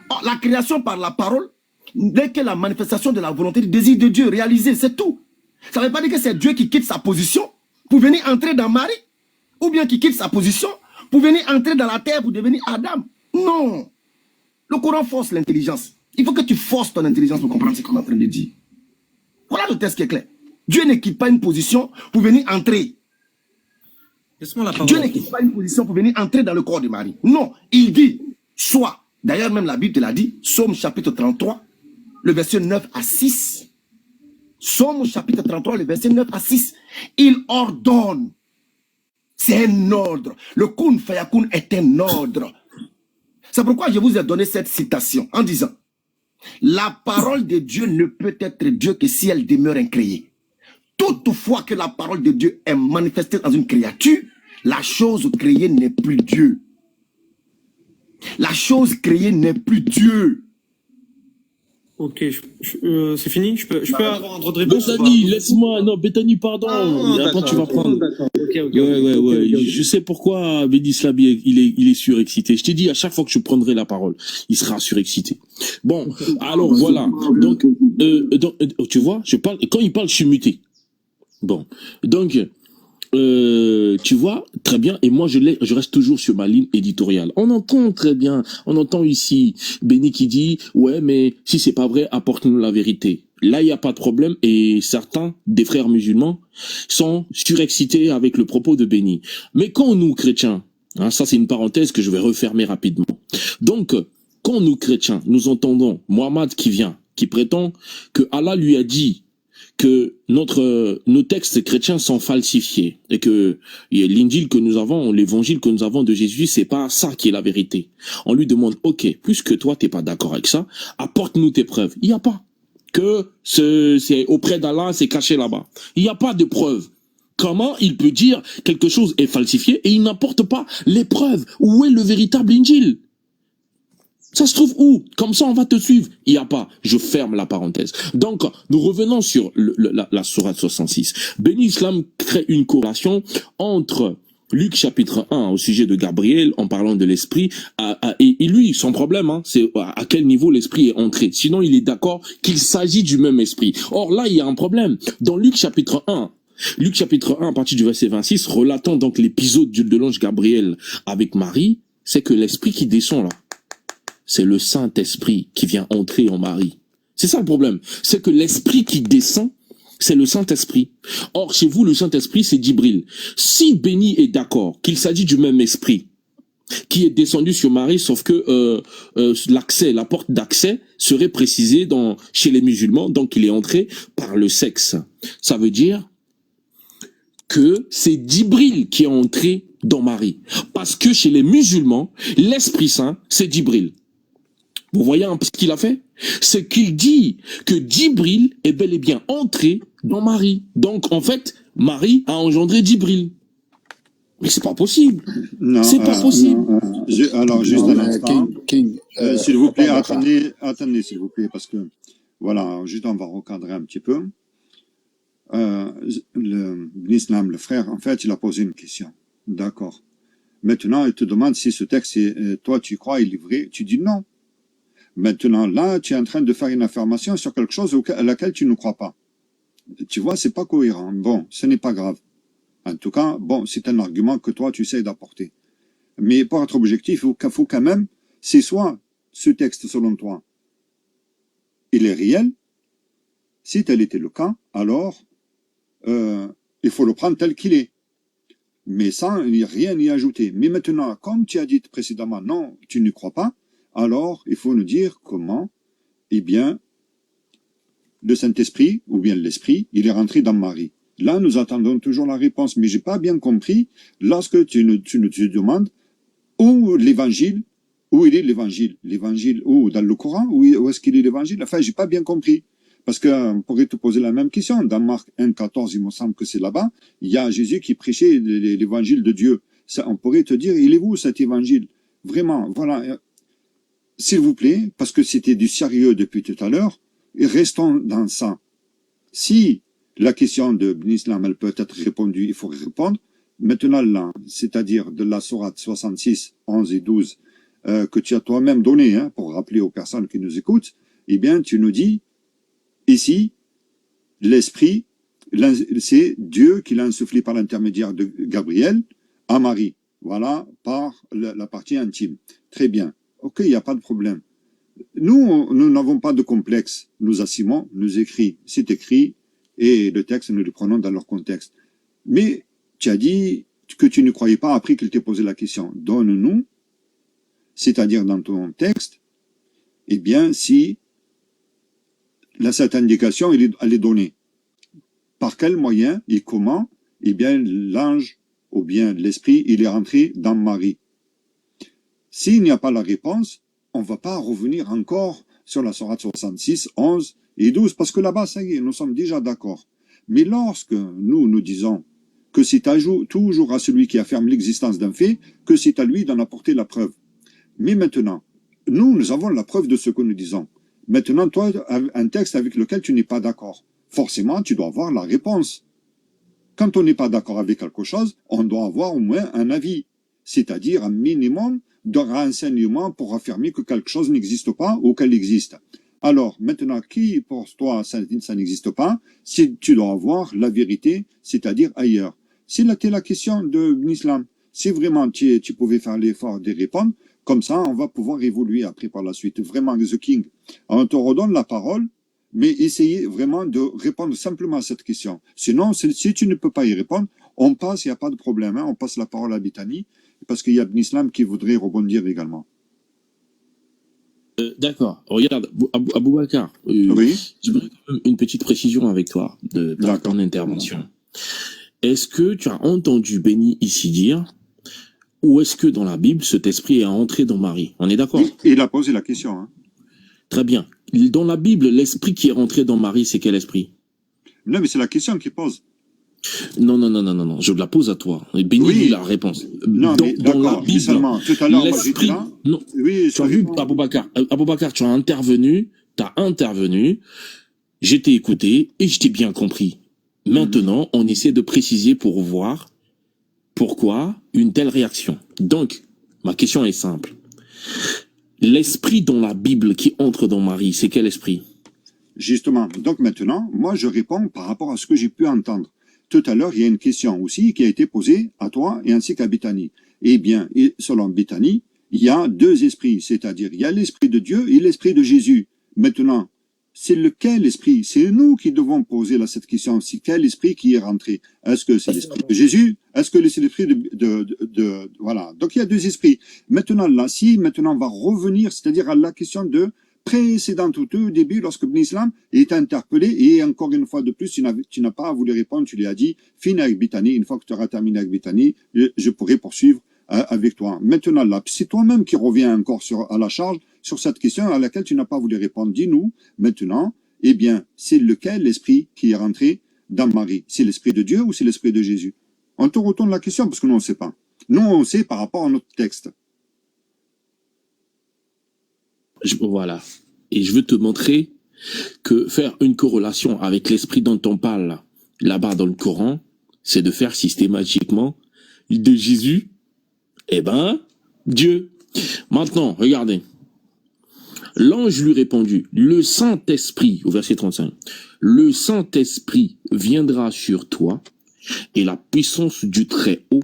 Or, la création par la parole n'est que la manifestation de la volonté, du désir de Dieu réalisé, c'est tout. Ça ne veut pas dire que c'est Dieu qui quitte sa position pour venir entrer dans Marie, ou bien qui quitte sa position pour venir entrer dans la terre pour devenir Adam. Non. Le Coran force l'intelligence. Il faut que tu forces ton intelligence pour comprendre ce qu'on est en train de dire. Voilà le texte qui est clair. Dieu ne quitte pas une position pour venir entrer. Dieu ne quitte pas une position pour venir entrer dans le corps de Marie. Non, il dit, soit. D'ailleurs, même la Bible te l'a dit, Psaume chapitre 33, le verset 9 à 6. Psaume chapitre 33, le verset 9 à 6. Il ordonne. C'est un ordre. Le kun fayakun est un ordre. C'est pourquoi je vous ai donné cette citation en disant, la parole de Dieu ne peut être Dieu que si elle demeure incréée. Toutefois que la parole de Dieu est manifestée dans une créature, la chose créée n'est plus Dieu. La chose créée n'est plus Dieu. Ok, c'est fini? Je peux avoir un droit de réponse? Bethany, laisse-moi. Non, Bethany, pardon. Attends, tu vas prendre. Ouais. Je sais pourquoi Benislam, il est surexcité. Je t'ai dit, à chaque fois que je prendrai la parole, il sera surexcité. Bon, alors voilà. Donc, tu vois, quand il parle, je suis muté. Bon, donc, tu vois, très bien, et moi je reste toujours sur ma ligne éditoriale. On entend très bien, on entend ici Benny qui dit, ouais, mais si c'est pas vrai, apporte-nous la vérité. Là, il n'y a pas de problème, et certains des frères musulmans sont surexcités avec le propos de Benny. Mais quand nous, chrétiens, ça c'est une parenthèse que je vais refermer rapidement. Donc, quand nous, chrétiens, nous entendons Mohammed qui prétend que Allah lui a dit que nos textes chrétiens sont falsifiés et que l'injil que nous avons, l'évangile que nous avons de Jésus, c'est pas ça qui est la vérité. On lui demande, ok, puisque toi t'es pas d'accord avec ça, apporte-nous tes preuves. Il n'y a pas que c'est auprès d'Allah, c'est caché là-bas. Il n'y a pas de preuves. Comment il peut dire quelque chose est falsifié et il n'apporte pas les preuves? Où est le véritable injil? Ça se trouve où? Comme ça, on va te suivre. Il n'y a pas. Je ferme la parenthèse. Donc, nous revenons sur la sourate 66. Béni Islam crée une corrélation entre Luc chapitre 1 au sujet de Gabriel, en parlant de l'esprit, et lui, son problème, c'est à quel niveau l'esprit est entré. Sinon, il est d'accord qu'il s'agit du même esprit. Or, là, il y a un problème. Dans Luc chapitre 1, à partir du verset 26, relatant donc l'épisode de l'ange Gabriel avec Marie, c'est que l'esprit qui descend là, c'est le Saint-Esprit qui vient entrer en Marie. C'est ça le problème. C'est que l'Esprit qui descend, c'est le Saint-Esprit. Or, chez vous, le Saint-Esprit, c'est Djibril. Si Béni est d'accord qu'il s'agit du même Esprit qui est descendu sur Marie, sauf que la porte d'accès serait précisée chez les musulmans, donc il est entré par le sexe. Ça veut dire que c'est Djibril qui est entré dans Marie. Parce que chez les musulmans, l'Esprit Saint, c'est Djibril. Vous voyez un peu ce qu'il a fait? C'est qu'il dit que Djibril est bel et bien entré dans Marie. Donc, en fait, Marie a engendré Djibril. Mais c'est pas possible. Non, c'est pas possible. Alors, juste un instant. S'il vous plaît, attendez, s'il vous plaît, parce que, voilà, juste on va recadrer un petit peu. L'islam, le frère, en fait, il a posé une question. D'accord. Maintenant, il te demande si ce texte, toi, tu crois, il est vrai. Tu dis non. Maintenant, là, tu es en train de faire une affirmation sur quelque chose à laquelle tu ne crois pas. Tu vois, c'est pas cohérent. Bon, ce n'est pas grave. En tout cas, bon, c'est un argument que toi, tu essaies d'apporter. Mais pour être objectif, il faut quand même, c'est soit ce texte, selon toi, il est réel. Si tel était le cas, alors, il faut le prendre tel qu'il est. Mais sans rien y ajouter. Mais maintenant, comme tu as dit précédemment, non, tu n'y crois pas, alors il faut nous dire comment, eh bien, le Saint-Esprit, ou bien l'Esprit, il est rentré dans Marie. Là, nous attendons toujours la réponse, mais j'ai pas bien compris, lorsque tu nous demandes où l'Évangile, où il est l'Évangile, où dans le Coran, où est-ce qu'il est l'Évangile, enfin, j'ai pas bien compris. Parce qu'on pourrait te poser la même question. Dans Marc 1,14, il me semble que c'est là-bas, il y a Jésus qui prêchait l'évangile de Dieu. Ça, on pourrait te dire, il est où cet évangile? Vraiment, voilà. S'il vous plaît, parce que c'était du sérieux depuis tout à l'heure, restons dans ça. Si la question de l'islam, elle peut être répondue, il faut répondre. Maintenant, là, c'est-à-dire de la sourate 66, 11 et 12, que tu as toi-même donné, pour rappeler aux personnes qui nous écoutent, eh bien, tu nous dis, ici, l'esprit, c'est Dieu qui l'a insufflé par l'intermédiaire de Gabriel à Marie. Voilà, par la partie intime. Très bien. Ok, il n'y a pas de problème. Nous n'avons pas de complexe. Nous assumons, nous écrit, c'est écrit, et le texte, nous le prenons dans leur contexte. Mais tu as dit que tu ne croyais pas après qu'il t'ait posé la question. Donne-nous, c'est-à-dire dans ton texte, eh bien, si cette indication, elle est donnée. Par quel moyen et comment, eh bien, l'ange ou bien l'esprit, il est rentré dans Marie. S'il n'y a pas la réponse, on ne va pas revenir encore sur la sourate 66, 11 et 12, parce que là-bas, ça y est, nous sommes déjà d'accord. Mais lorsque nous disons que c'est toujours à celui qui affirme l'existence d'un fait, que c'est à lui d'en apporter la preuve. Mais maintenant, nous avons la preuve de ce que nous disons. Maintenant, toi, un texte avec lequel tu n'es pas d'accord, forcément, tu dois avoir la réponse. Quand on n'est pas d'accord avec quelque chose, on doit avoir au moins un avis, c'est-à-dire un minimum de renseignements pour affirmer que quelque chose n'existe pas ou qu'elle existe. Alors, maintenant, qui pour toi, ça n'existe pas, si tu dois avoir la vérité, c'est-à-dire ailleurs. C'est la question de l'islam. Si vraiment tu pouvais faire l'effort de répondre, comme ça, on va pouvoir évoluer après par la suite. Vraiment, The King, on te redonne la parole, mais essayez vraiment de répondre simplement à cette question. Sinon, si tu ne peux pas y répondre, on passe, il n'y a pas de problème, hein, on passe la parole à Bithani, parce qu'il y a Ben Islam qui voudrait rebondir également. D'accord. Regarde, Aboubacar, oui. j'aimerais quand même une petite précision avec toi de ton intervention. Est-ce que tu as entendu Béni ici dire, ou est-ce que dans la Bible, cet esprit est entré dans Marie? On est d'accord? Il a posé la question. Hein. Très bien. Dans la Bible, l'esprit qui est rentré dans Marie, c'est quel esprit? Non, mais c'est la question qu'il pose. Non, je la pose à toi. Et Béni lui la réponse. Non, mais d'accord, seulement, tout à l'heure, moi j'étais là. Non, oui, tu as vu, Aboubacar, tu as intervenu, je t'ai écouté et je t'ai bien compris. Maintenant, on essaie de préciser pour voir pourquoi une telle réaction. Donc, ma question est simple. L'esprit dans la Bible qui entre dans Marie, c'est quel esprit? Justement, donc maintenant, moi je réponds par rapport à ce que j'ai pu entendre. Tout à l'heure, il y a une question aussi qui a été posée à toi et ainsi qu'à Bithani. Eh bien, selon Bithani, il y a deux esprits, c'est-à-dire il y a l'esprit de Dieu et l'esprit de Jésus. Maintenant, c'est lequel esprit? C'est nous qui devons poser là cette question. C'est quel esprit qui est rentré? Est-ce que c'est l'esprit de Jésus? Est-ce que c'est l'esprit voilà. Donc il y a deux esprits. Maintenant là, si maintenant on va revenir, c'est-à-dire à la question de précédente au tout début, lorsque Ben Islam est interpellé, et encore une fois de plus, tu n'as pas voulu répondre, tu lui as dit, finis avec Bithani, une fois que tu auras terminé avec Bithani, je pourrai poursuivre avec toi. Maintenant là, c'est toi-même qui reviens encore à la charge sur cette question à laquelle tu n'as pas voulu répondre. Dis-nous, maintenant, eh bien, c'est lequel l'esprit qui est rentré dans Marie? C'est l'esprit de Dieu ou c'est l'esprit de Jésus? On te retourne la question parce que nous, on ne sait pas. Nous, on sait par rapport à notre texte. Voilà. Et je veux te montrer que faire une corrélation avec l'esprit dont on parle là-bas dans le Coran, c'est de faire systématiquement de Jésus, Dieu. Maintenant, regardez. L'ange lui répondit, le Saint-Esprit, au verset 35, le Saint-Esprit viendra sur toi et la puissance du Très-Haut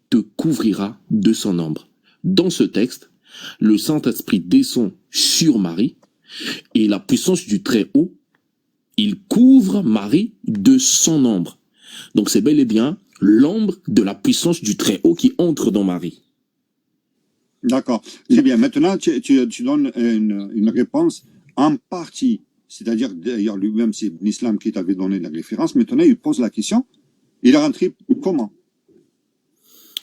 te couvrira de son ombre. Dans ce texte, le Saint-Esprit descend sur Marie et la puissance du Très-Haut, il couvre Marie de son ombre. Donc c'est bel et bien l'ombre de la puissance du Très-Haut qui entre dans Marie. D'accord. Très bien. Maintenant, tu donnes une réponse en partie. C'est-à-dire, d'ailleurs, lui-même, c'est Ben Islam qui t'avait donné la référence. Maintenant, il pose la question. Il est rentré comment?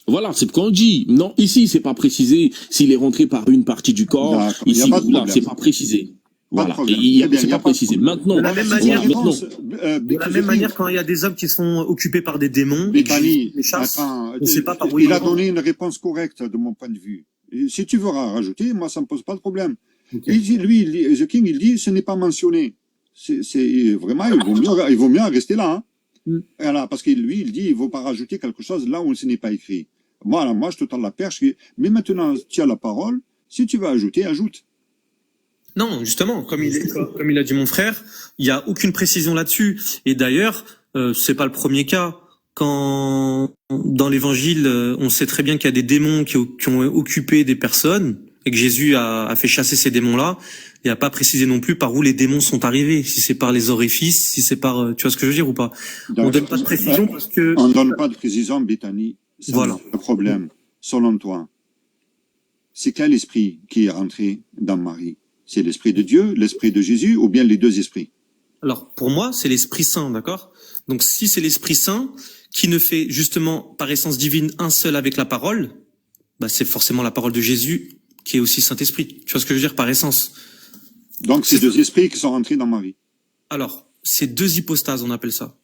Voilà, c'est ce qu'on dit. Non, ici, c'est pas précisé s'il est rentré par une partie du corps. Ici, là, c'est pas précisé. Voilà, c'est pas précisé. Maintenant, de la même manière, quand il y a des hommes qui sont occupés par des démons, Bithani, des chasses, on ne sait pas par où il a donné une réponse correcte de mon point de vue. Et si tu veux rajouter, moi, ça me pose pas de problème. Okay. The King, il dit, ce n'est pas mentionné. C'est vraiment, il vaut mieux rester là. Hein. Voilà, parce que lui, il dit, il ne faut pas rajouter quelque chose là où ce n'est pas écrit. Voilà, moi, je te tends la perche. Mais maintenant, tu as la parole. Si tu veux ajouter, ajoute. Non, justement, comme il a dit mon frère, il n'y a aucune précision là-dessus. Et d'ailleurs, c'est pas le premier cas. Quand dans l'évangile, on sait très bien qu'il y a des démons qui ont occupé des personnes et que Jésus a fait chasser ces démons-là, il n'y a pas précisé non plus par où les démons sont arrivés, si c'est par les orifices, si c'est par, tu vois ce que je veux dire ou pas? On donne pas de précision parce que... On donne pas de précision, Bithani. C'est voilà. Le problème, selon toi. C'est quel esprit qui est rentré dans Marie? C'est l'esprit de Dieu, l'esprit de Jésus ou bien les deux esprits? Alors, pour moi, c'est l'Esprit Saint, d'accord? Donc, si c'est l'Esprit Saint qui ne fait justement par essence divine un seul avec la parole, bah, c'est forcément la parole de Jésus qui est aussi Saint-Esprit. Tu vois ce que je veux dire par essence? Donc, c'est deux esprits qui sont rentrés dans Marie. Alors, c'est deux hypostases, on appelle ça.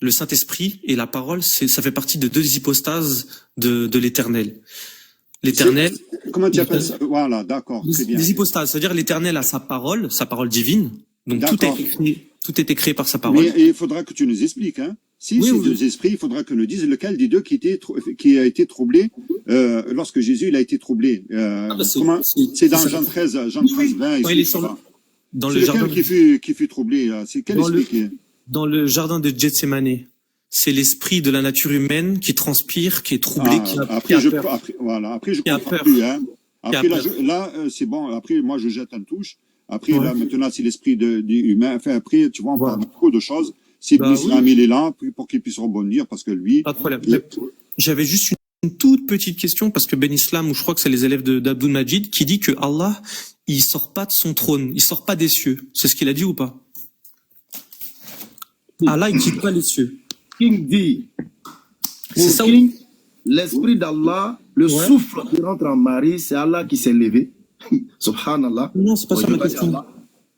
Le Saint-Esprit et la parole, ça fait partie de deux hypostases de l'Éternel. L'éternel. Comment tu appelles ça? Voilà, d'accord. Les hypostases, c'est-à-dire l'éternel a sa parole divine. Donc tout est créé par sa parole. Mais il faudra que tu nous expliques, hein. Si c'est deux esprits, il faudra que nous dises lequel des deux qui a été troublé lorsque Jésus il a été troublé. C'est dans Jean 13, 20. Dans le jardin qui fut troublé. C'est quel esprit dans le jardin de Gethsémane. C'est l'esprit de la nature humaine qui transpire, qui est troublé, qui a peur. Après, je comprends plus. Hein. Après, là, c'est bon. Après, moi, je jette une touche. Après, là, maintenant, c'est l'esprit humain. Enfin, après, tu vois, on parle beaucoup de choses. Si Islam, il est là pour qu'il puisse rebondir, parce que lui... Pas de problème. J'avais juste une toute petite question, parce que Ben Islam, ou je crois que c'est les élèves d'Abdul Majid, qui dit que Allah, il sort pas de son trône, il sort pas des cieux. C'est ce qu'il a dit ou pas? Allah, il quitte pas les cieux. King dit, c'est ça, l'esprit d'Allah, le souffle qui rentre en Marie, c'est Allah qui s'est levé. Subhanallah. Non, c'est pas ça ma question.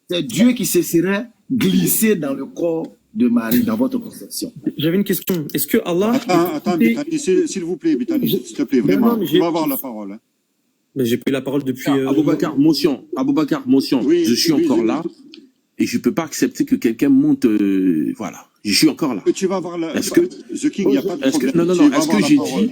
C'est Dieu qui se serait glissé dans le corps de Marie, dans votre conception. J'avais une question. Est-ce que Allah... Attends, Bitani, s'il vous plaît, Bitani, s'il te plaît, vraiment, tu vas avoir la parole. Hein. Mais j'ai pris la parole depuis... Aboubacar, motion. Oui, je suis encore là. Et je peux pas accepter que quelqu'un monte... voilà. Je suis encore là. Tu vas avoir la... Est-ce que... The King, il n'y a pas de problème. Non, est-ce que j'ai dit...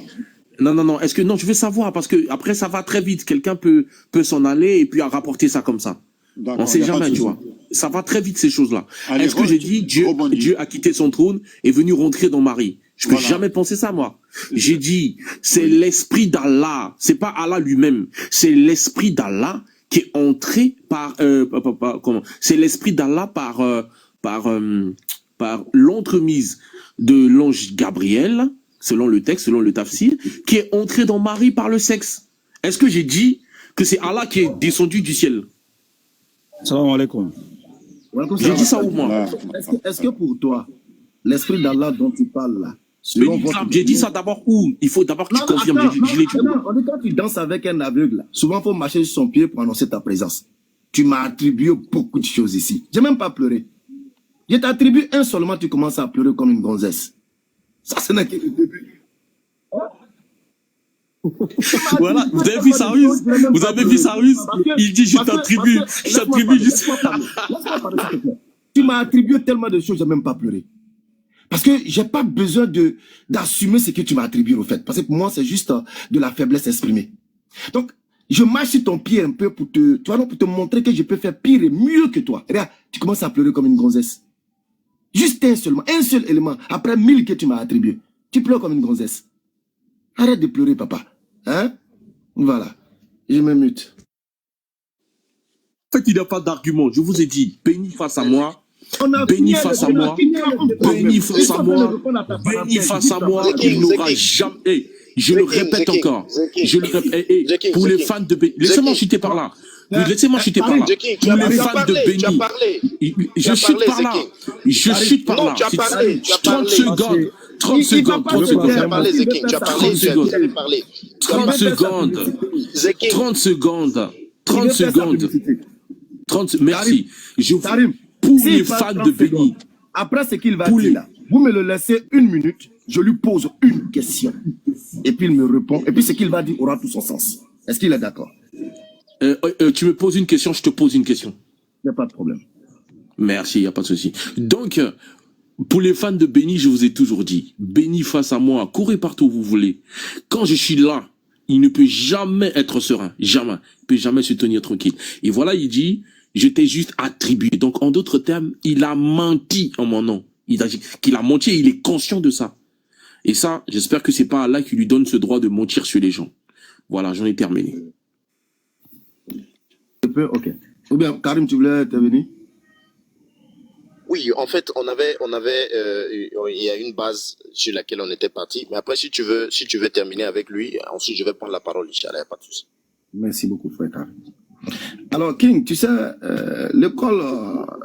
Non, est-ce que... Non, je veux savoir, parce que après ça va très vite. Quelqu'un peut s'en aller et puis rapporter ça comme ça. On ne sait jamais, tu vois. Ça va très vite, ces choses-là. Est-ce que j'ai dit Dieu a quitté son trône et est venu rentrer dans Marie? Je peux jamais penser ça, moi. J'ai dit, c'est l'esprit d'Allah. C'est pas Allah lui-même. C'est l'esprit d'Allah qui est entré par... comment? C'est l'esprit d'Allah par l'entremise de l'ange Gabriel, selon le texte, selon le tafsir, qui est entré dans Marie par le sexe. Est-ce que j'ai dit que c'est Allah qui est descendu du ciel? Salam alaikum. J'ai dit ça au moins. Est-ce que pour toi, l'esprit d'Allah dont tu parles là, j'ai dit ça d'abord où? Il faut d'abord que tu confirmes. Je l'ai dit. On dit quand tu danses avec un aveugle, souvent il faut marcher sur son pied pour annoncer ta présence. Tu m'as attribué beaucoup de choses ici. J'ai même pas pleuré. Je t'attribue un seulement, tu commences à pleurer comme une gonzesse. Ça, ce n'est que le début. Voilà, vous avez vu Sarus? Il dit je t'attribue juste. Tu m'as attribué tellement de choses, je n'ai même pas pleuré. Parce que je n'ai pas besoin d'assumer ce que tu m'as attribué au fait. Parce que pour moi, c'est juste de la faiblesse exprimée. Donc, je marche sur ton pied un peu pour te montrer que je peux faire pire et mieux que toi. Regarde, tu commences à pleurer comme une gonzesse. Juste un seul élément, après 1000 que tu m'as attribué. Tu pleures comme une gonzesse. Arrête de pleurer, papa. Hein? Voilà. Je me mute. En fait, il n'y a pas d'argument. Je vous ai dit, béni face à moi. Béni face à moi. Béni face à moi. Béni face à moi. Il n'aura jamais... Je le répète encore. Je le répète. Pour les fans de Béni... Laissez-moi chuter par là. Laissez-moi chuter par là. Pour les fans de Béni... Je chute par là. Je chute par là. 30 secondes. 30 secondes. 30 secondes. Merci. Pour les fans de Béni. Après ce qu'il va dire là, vous me le laissez 1 minute, je lui pose une question. Et puis il me répond. Et puis ce qu'il va dire aura tout son sens. Est-ce qu'il est d'accord? Tu me poses une question, je te pose une question. Il n'y a pas de problème. Merci, il n'y a pas de souci. Donc, pour les fans de Béni, je vous ai toujours dit, Béni face à moi, courez partout où vous voulez. Quand je suis là, il ne peut jamais être serein. Jamais. Il ne peut jamais se tenir tranquille. Et voilà, il dit, je t'ai juste attribué. Donc, en d'autres termes, il a menti en mon nom. Qu'il a menti et il est conscient de ça. Et ça, j'espère que c'est pas Allah qui lui donne ce droit de mentir sur les gens. Voilà, j'en ai terminé. Ok. Ou bien, Karim, tu voulais intervenir? Oui, en fait, il y a une base sur laquelle on était parti. Mais après, si tu veux terminer avec lui, ensuite je vais prendre la parole. Inch'Allah, il n'y a pas de souci. Merci beaucoup, frère Karim. Alors, King, tu sais, l'école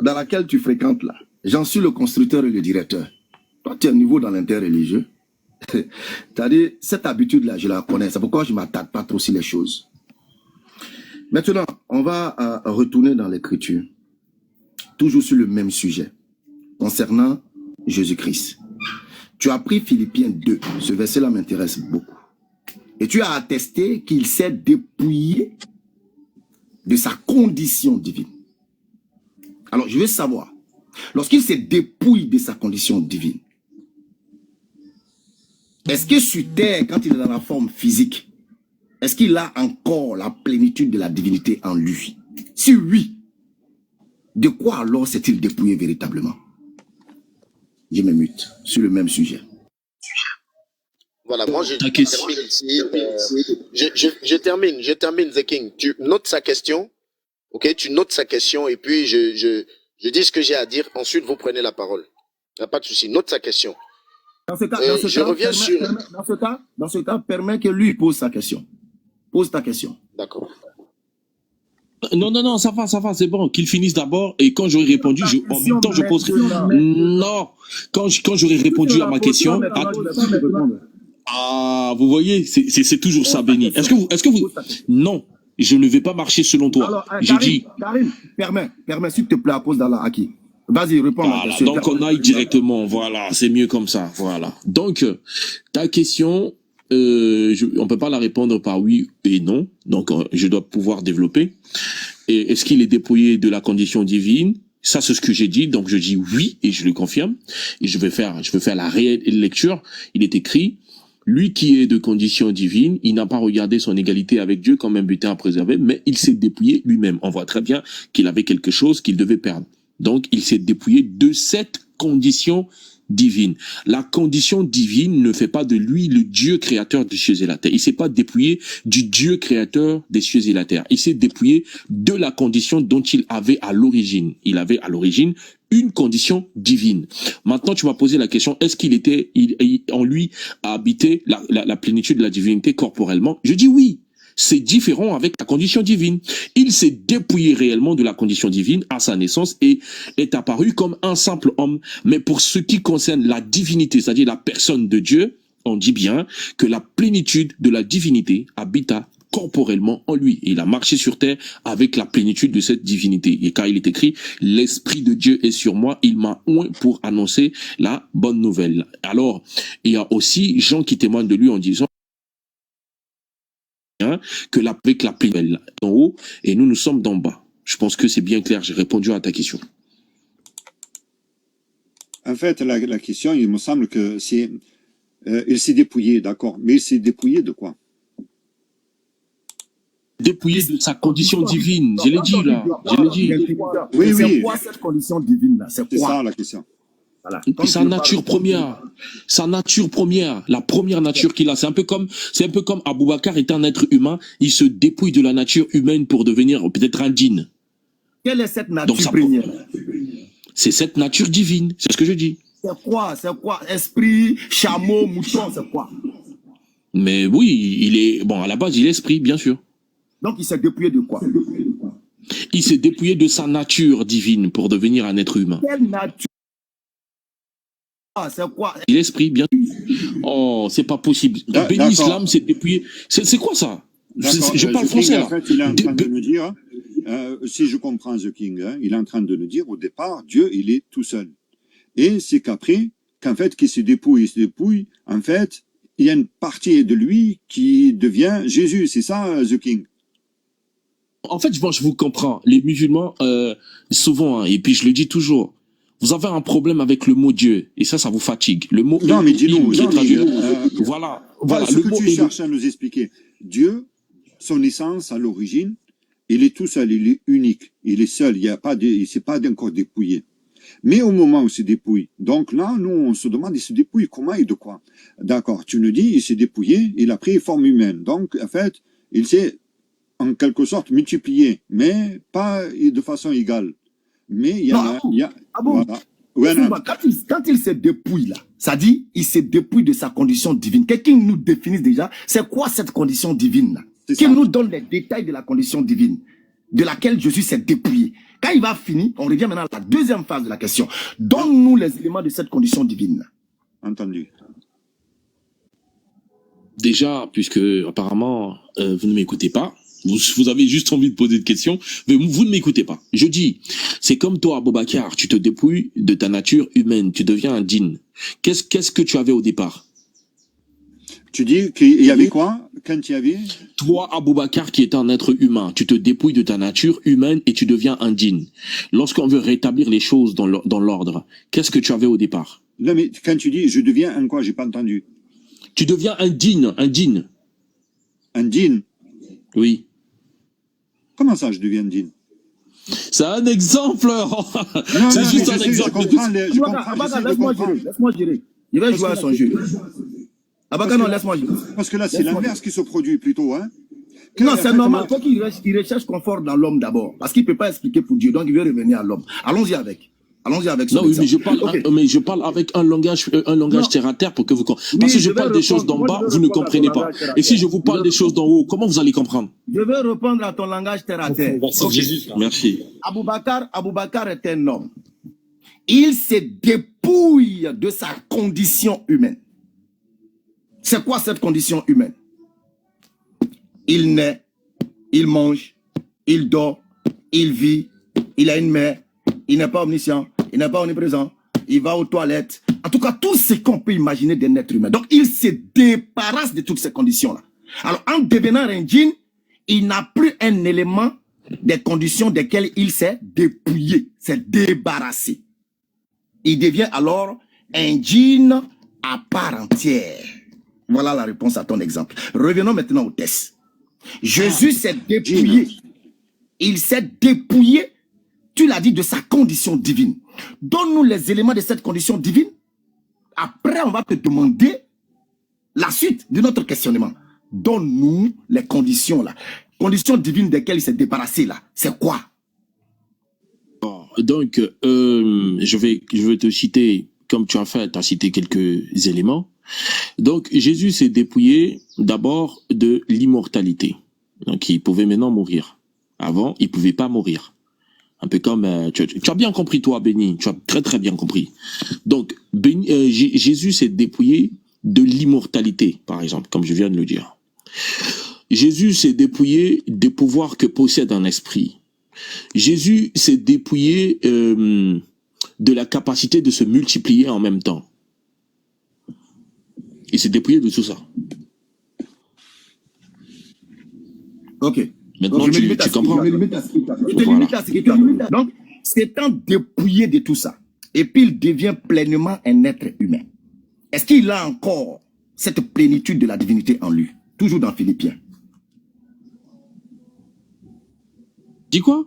dans laquelle tu fréquentes là, j'en suis le constructeur et le directeur. Toi, tu es nouveau dans l'interreligieux. C'est-à-dire, cette habitude-là, je la connais. C'est pourquoi je ne m'attaque pas trop sur les choses. Maintenant, on va retourner dans l'écriture. Toujours sur le même sujet. Concernant Jésus-Christ. Tu as pris Philippiens 2. Ce verset-là m'intéresse beaucoup. Et tu as attesté qu'il s'est dépouillé de sa condition divine. Alors, je veux savoir, lorsqu'il se dépouille de sa condition divine, est-ce que sur terre, quand il est dans la forme physique, est-ce qu'il a encore la plénitude de la divinité en lui? Si oui, de quoi alors s'est-il dépouillé véritablement? Je me mute sur le même sujet. Voilà, moi je termine ici. Je termine The King. Tu notes sa question, ok? Tu notes sa question et puis je dis ce que j'ai à dire. Ensuite, vous prenez la parole. Il n'y a pas de souci. Note sa question. Dans ce cas, permets que lui pose sa question. Pose ta question. D'accord. Non, ça va, c'est bon. Qu'il finisse d'abord et quand j'aurai répondu, en même temps, je poserai. Non, quand j'aurai répondu à ma question. Ah, vous voyez, c'est toujours ça, Béni. Est-ce que vous. Non, je ne vais pas marcher selon toi. J'ai dit. Karim, permets, s'il te plaît, pose dans la Aki. Vas-y, réponds. Voilà, donc on aille directement. Voilà, c'est mieux comme ça. Voilà. Donc, ta question. On peut pas la répondre par oui et non, donc je dois pouvoir développer. Et est-ce qu'il est dépouillé de la condition divine? Ça, c'est ce que j'ai dit, donc je dis oui et je le confirme. Et je vais faire la réelle lecture. Il est écrit, lui qui est de condition divine, il n'a pas regardé son égalité avec Dieu comme un butin à préserver, mais il s'est dépouillé lui-même. On voit très bien qu'il avait quelque chose qu'il devait perdre. Donc, il s'est dépouillé de cette condition divine. La condition divine ne fait pas de lui le Dieu créateur des cieux et la terre. Il s'est pas dépouillé du Dieu créateur des cieux et la terre. Il s'est dépouillé de la condition dont il avait à l'origine. Il avait à l'origine une condition divine. Maintenant, tu m'as posé la question, est-ce en lui a habité la plénitude de la divinité corporellement? Je dis oui. C'est différent avec la condition divine. Il s'est dépouillé réellement de la condition divine à sa naissance et est apparu comme un simple homme. Mais pour ce qui concerne la divinité, c'est-à-dire la personne de Dieu, on dit bien que la plénitude de la divinité habita corporellement en lui. Et il a marché sur terre avec la plénitude de cette divinité. Et car il est écrit, l'Esprit de Dieu est sur moi, il m'a oint pour annoncer la bonne nouvelle. Alors, il y a aussi Jean qui témoigne de lui en disant que avec la plénitude en haut et nous sommes d'en bas. Je pense que c'est bien clair, j'ai répondu à ta question. En fait, la question, il me semble que c'est... il s'est dépouillé, d'accord, mais il s'est dépouillé de quoi? Dépouillé de sa condition divine, je l'ai dit là, je l'ai dit. Oui. C'est quoi cette condition divine là? C'est ça la question. Voilà. Sa nature première, la première nature qu'il a, c'est un peu comme Aboubakar est un être humain, il se dépouille de la nature humaine pour devenir peut-être un djinn. Quelle est cette nature première? C'est cette nature divine, c'est ce que je dis. C'est quoi? Esprit, chameau, mouton, c'est quoi? Mais oui, à la base, il est esprit, bien sûr. Donc il s'est dépouillé de quoi? Il s'est dépouillé de sa nature divine pour devenir un être humain. Quelle nature? C'est quoi? L'esprit, bien sûr. Oh, c'est pas possible. Béni Islam s'est dépouillé. C'est quoi ça? Je parle français là. En fait, il est en train de me dire, si je comprends The King, il est en train de le dire, au départ, Dieu, il est tout seul. Et c'est qu'en fait, qu'il se dépouille, en fait, il y a une partie de lui qui devient Jésus. C'est ça, The King? En fait, je vous comprends. Les musulmans, souvent, et puis je le dis toujours, vous avez un problème avec le mot Dieu, et ça vous fatigue. Le mot non, mais dis-nous, voilà. Ce que tu cherches à nous expliquer. Dieu, son essence à l'origine, il est tout seul, il est unique, il est seul, il s'est pas encore dépouillé. Mais au moment où il se dépouille, donc là, nous, on se demande, il se dépouille comment et de quoi? D'accord, tu nous dis, il s'est dépouillé, il a pris forme humaine. Donc, en fait, il s'est, en quelque sorte, multiplié, mais pas de façon égale. Mais il y a... Quand il se dépouille là, ça dit, il se dépouille de sa condition divine. Quelqu'un nous définisse déjà, c'est quoi cette condition divine là? Qu'il nous donne les détails de la condition divine, de laquelle Jésus s'est dépouillé. Quand il va finir, on revient maintenant à la deuxième phase de la question. Donne-nous les éléments de cette condition divine. Entendu. Déjà, puisque apparemment vous ne m'écoutez pas, vous avez juste envie de poser des questions, mais vous ne m'écoutez pas. Je dis, c'est comme toi, Aboubakar, tu te dépouilles de ta nature humaine, tu deviens un djinn. Qu'est-ce que tu avais au départ? Tu dis qu'il y avait quoi? quand il y avait... Toi, Aboubakar, qui est un être humain, tu te dépouilles de ta nature humaine et tu deviens un djinn. Lorsqu'on veut rétablir les choses dans l'ordre, qu'est-ce que tu avais au départ? Non, mais quand tu dis, je deviens un quoi, j'ai pas entendu. Tu deviens un djinn, un djinn. Un djinn? Oui. Comment ça, je deviens un djinn? C'est un exemple. C'est juste un exemple. Laisse-moi gérer. Je vais jouer à son jeu. Abaka, non, laisse-moi jouer. Parce que là, c'est l'inverse qui se produit plutôt, hein. Non, c'est normal. Faut qu'il recherche confort dans l'homme d'abord. Parce qu'il ne peut pas expliquer pour Dieu. Donc, il veut revenir à l'homme. Allons-y avec. Allons-y avec ça. Non, oui, mais je parle avec un langage terre à terre pour que vous compreniez. Parce que je parle des choses d'en bas, vous ne comprenez pas. Et si je vous parle des choses d'en haut, comment vous allez comprendre? Je vais répondre à ton langage terre à terre. Merci. Aboubakar est un homme. Il se dépouille de sa condition humaine. C'est quoi cette condition humaine? Il naît, il mange, il dort, il vit, il a une mère, il n'est pas omniscient, il n'est pas omniprésent, il va aux toilettes. En tout cas, tout ce qu'on peut imaginer d'un être humain. Donc, il se débarrasse de toutes ces conditions-là. Alors, en devenant un djinn, il n'a plus un élément des conditions desquelles il s'est dépouillé, s'est débarrassé. Il devient alors un djinn à part entière. Voilà la réponse à ton exemple. Revenons maintenant au test. Jésus s'est dépouillé. Il s'est dépouillé, tu l'as dit, de sa condition divine. Donne-nous les éléments de cette condition divine. Après, on va te demander la suite de notre questionnement. Donne-nous les conditions là. Conditions divines desquelles il s'est débarrassé là. C'est quoi? Donc, je vais te citer, comme tu as fait, tu as cité quelques éléments. Donc, Jésus s'est dépouillé d'abord de l'immortalité. Donc, il pouvait maintenant mourir. Avant, il pouvait pas mourir. Un peu comme... tu as bien compris, toi, Béni. Tu as très, très bien compris. Donc, Jésus s'est dépouillé de l'immortalité, par exemple, comme je viens de le dire. Jésus s'est dépouillé des pouvoirs que possède un esprit. Jésus s'est dépouillé de la capacité de se multiplier en même temps. Il s'est dépouillé de tout ça. Ok. Maintenant, tu comprends. Voilà. Donc, s'étant dépouillé de tout ça, et puis il devient pleinement un être humain. Est-ce qu'il a encore cette plénitude de la divinité en lui? Toujours dans Philippiens. Dis quoi?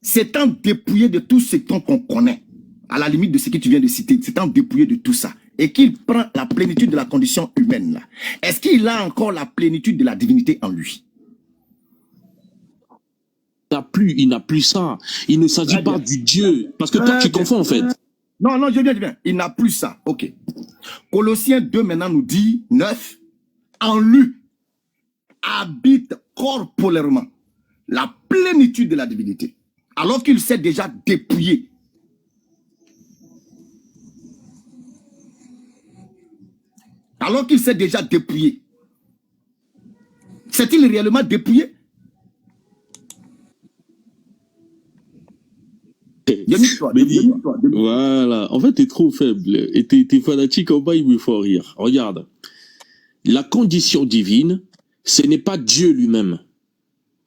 S'étant dépouillé de tout ce qu'on connaît, à la limite de ce que tu viens de citer, s'étant dépouillé de tout ça, et qu'il prend la plénitude de la condition humaine là, est-ce qu'il a encore la plénitude de la divinité en lui? Il n'a plus ça. Il ne s'agit pas du Dieu. Parce que toi, tu confonds en fait. Non, je viens. Il n'a plus ça. Ok. Colossiens 2 maintenant nous dit, 9, en lui habite corporellement la plénitude de la divinité. Alors qu'il s'est déjà dépouillé. Alors qu'il s'est déjà dépouillé. S'est-il réellement dépouillé? Voilà. En fait, t'es trop faible. Et t'es fanatique en bas, il me faut rire. Regarde. La condition divine, ce n'est pas Dieu lui-même.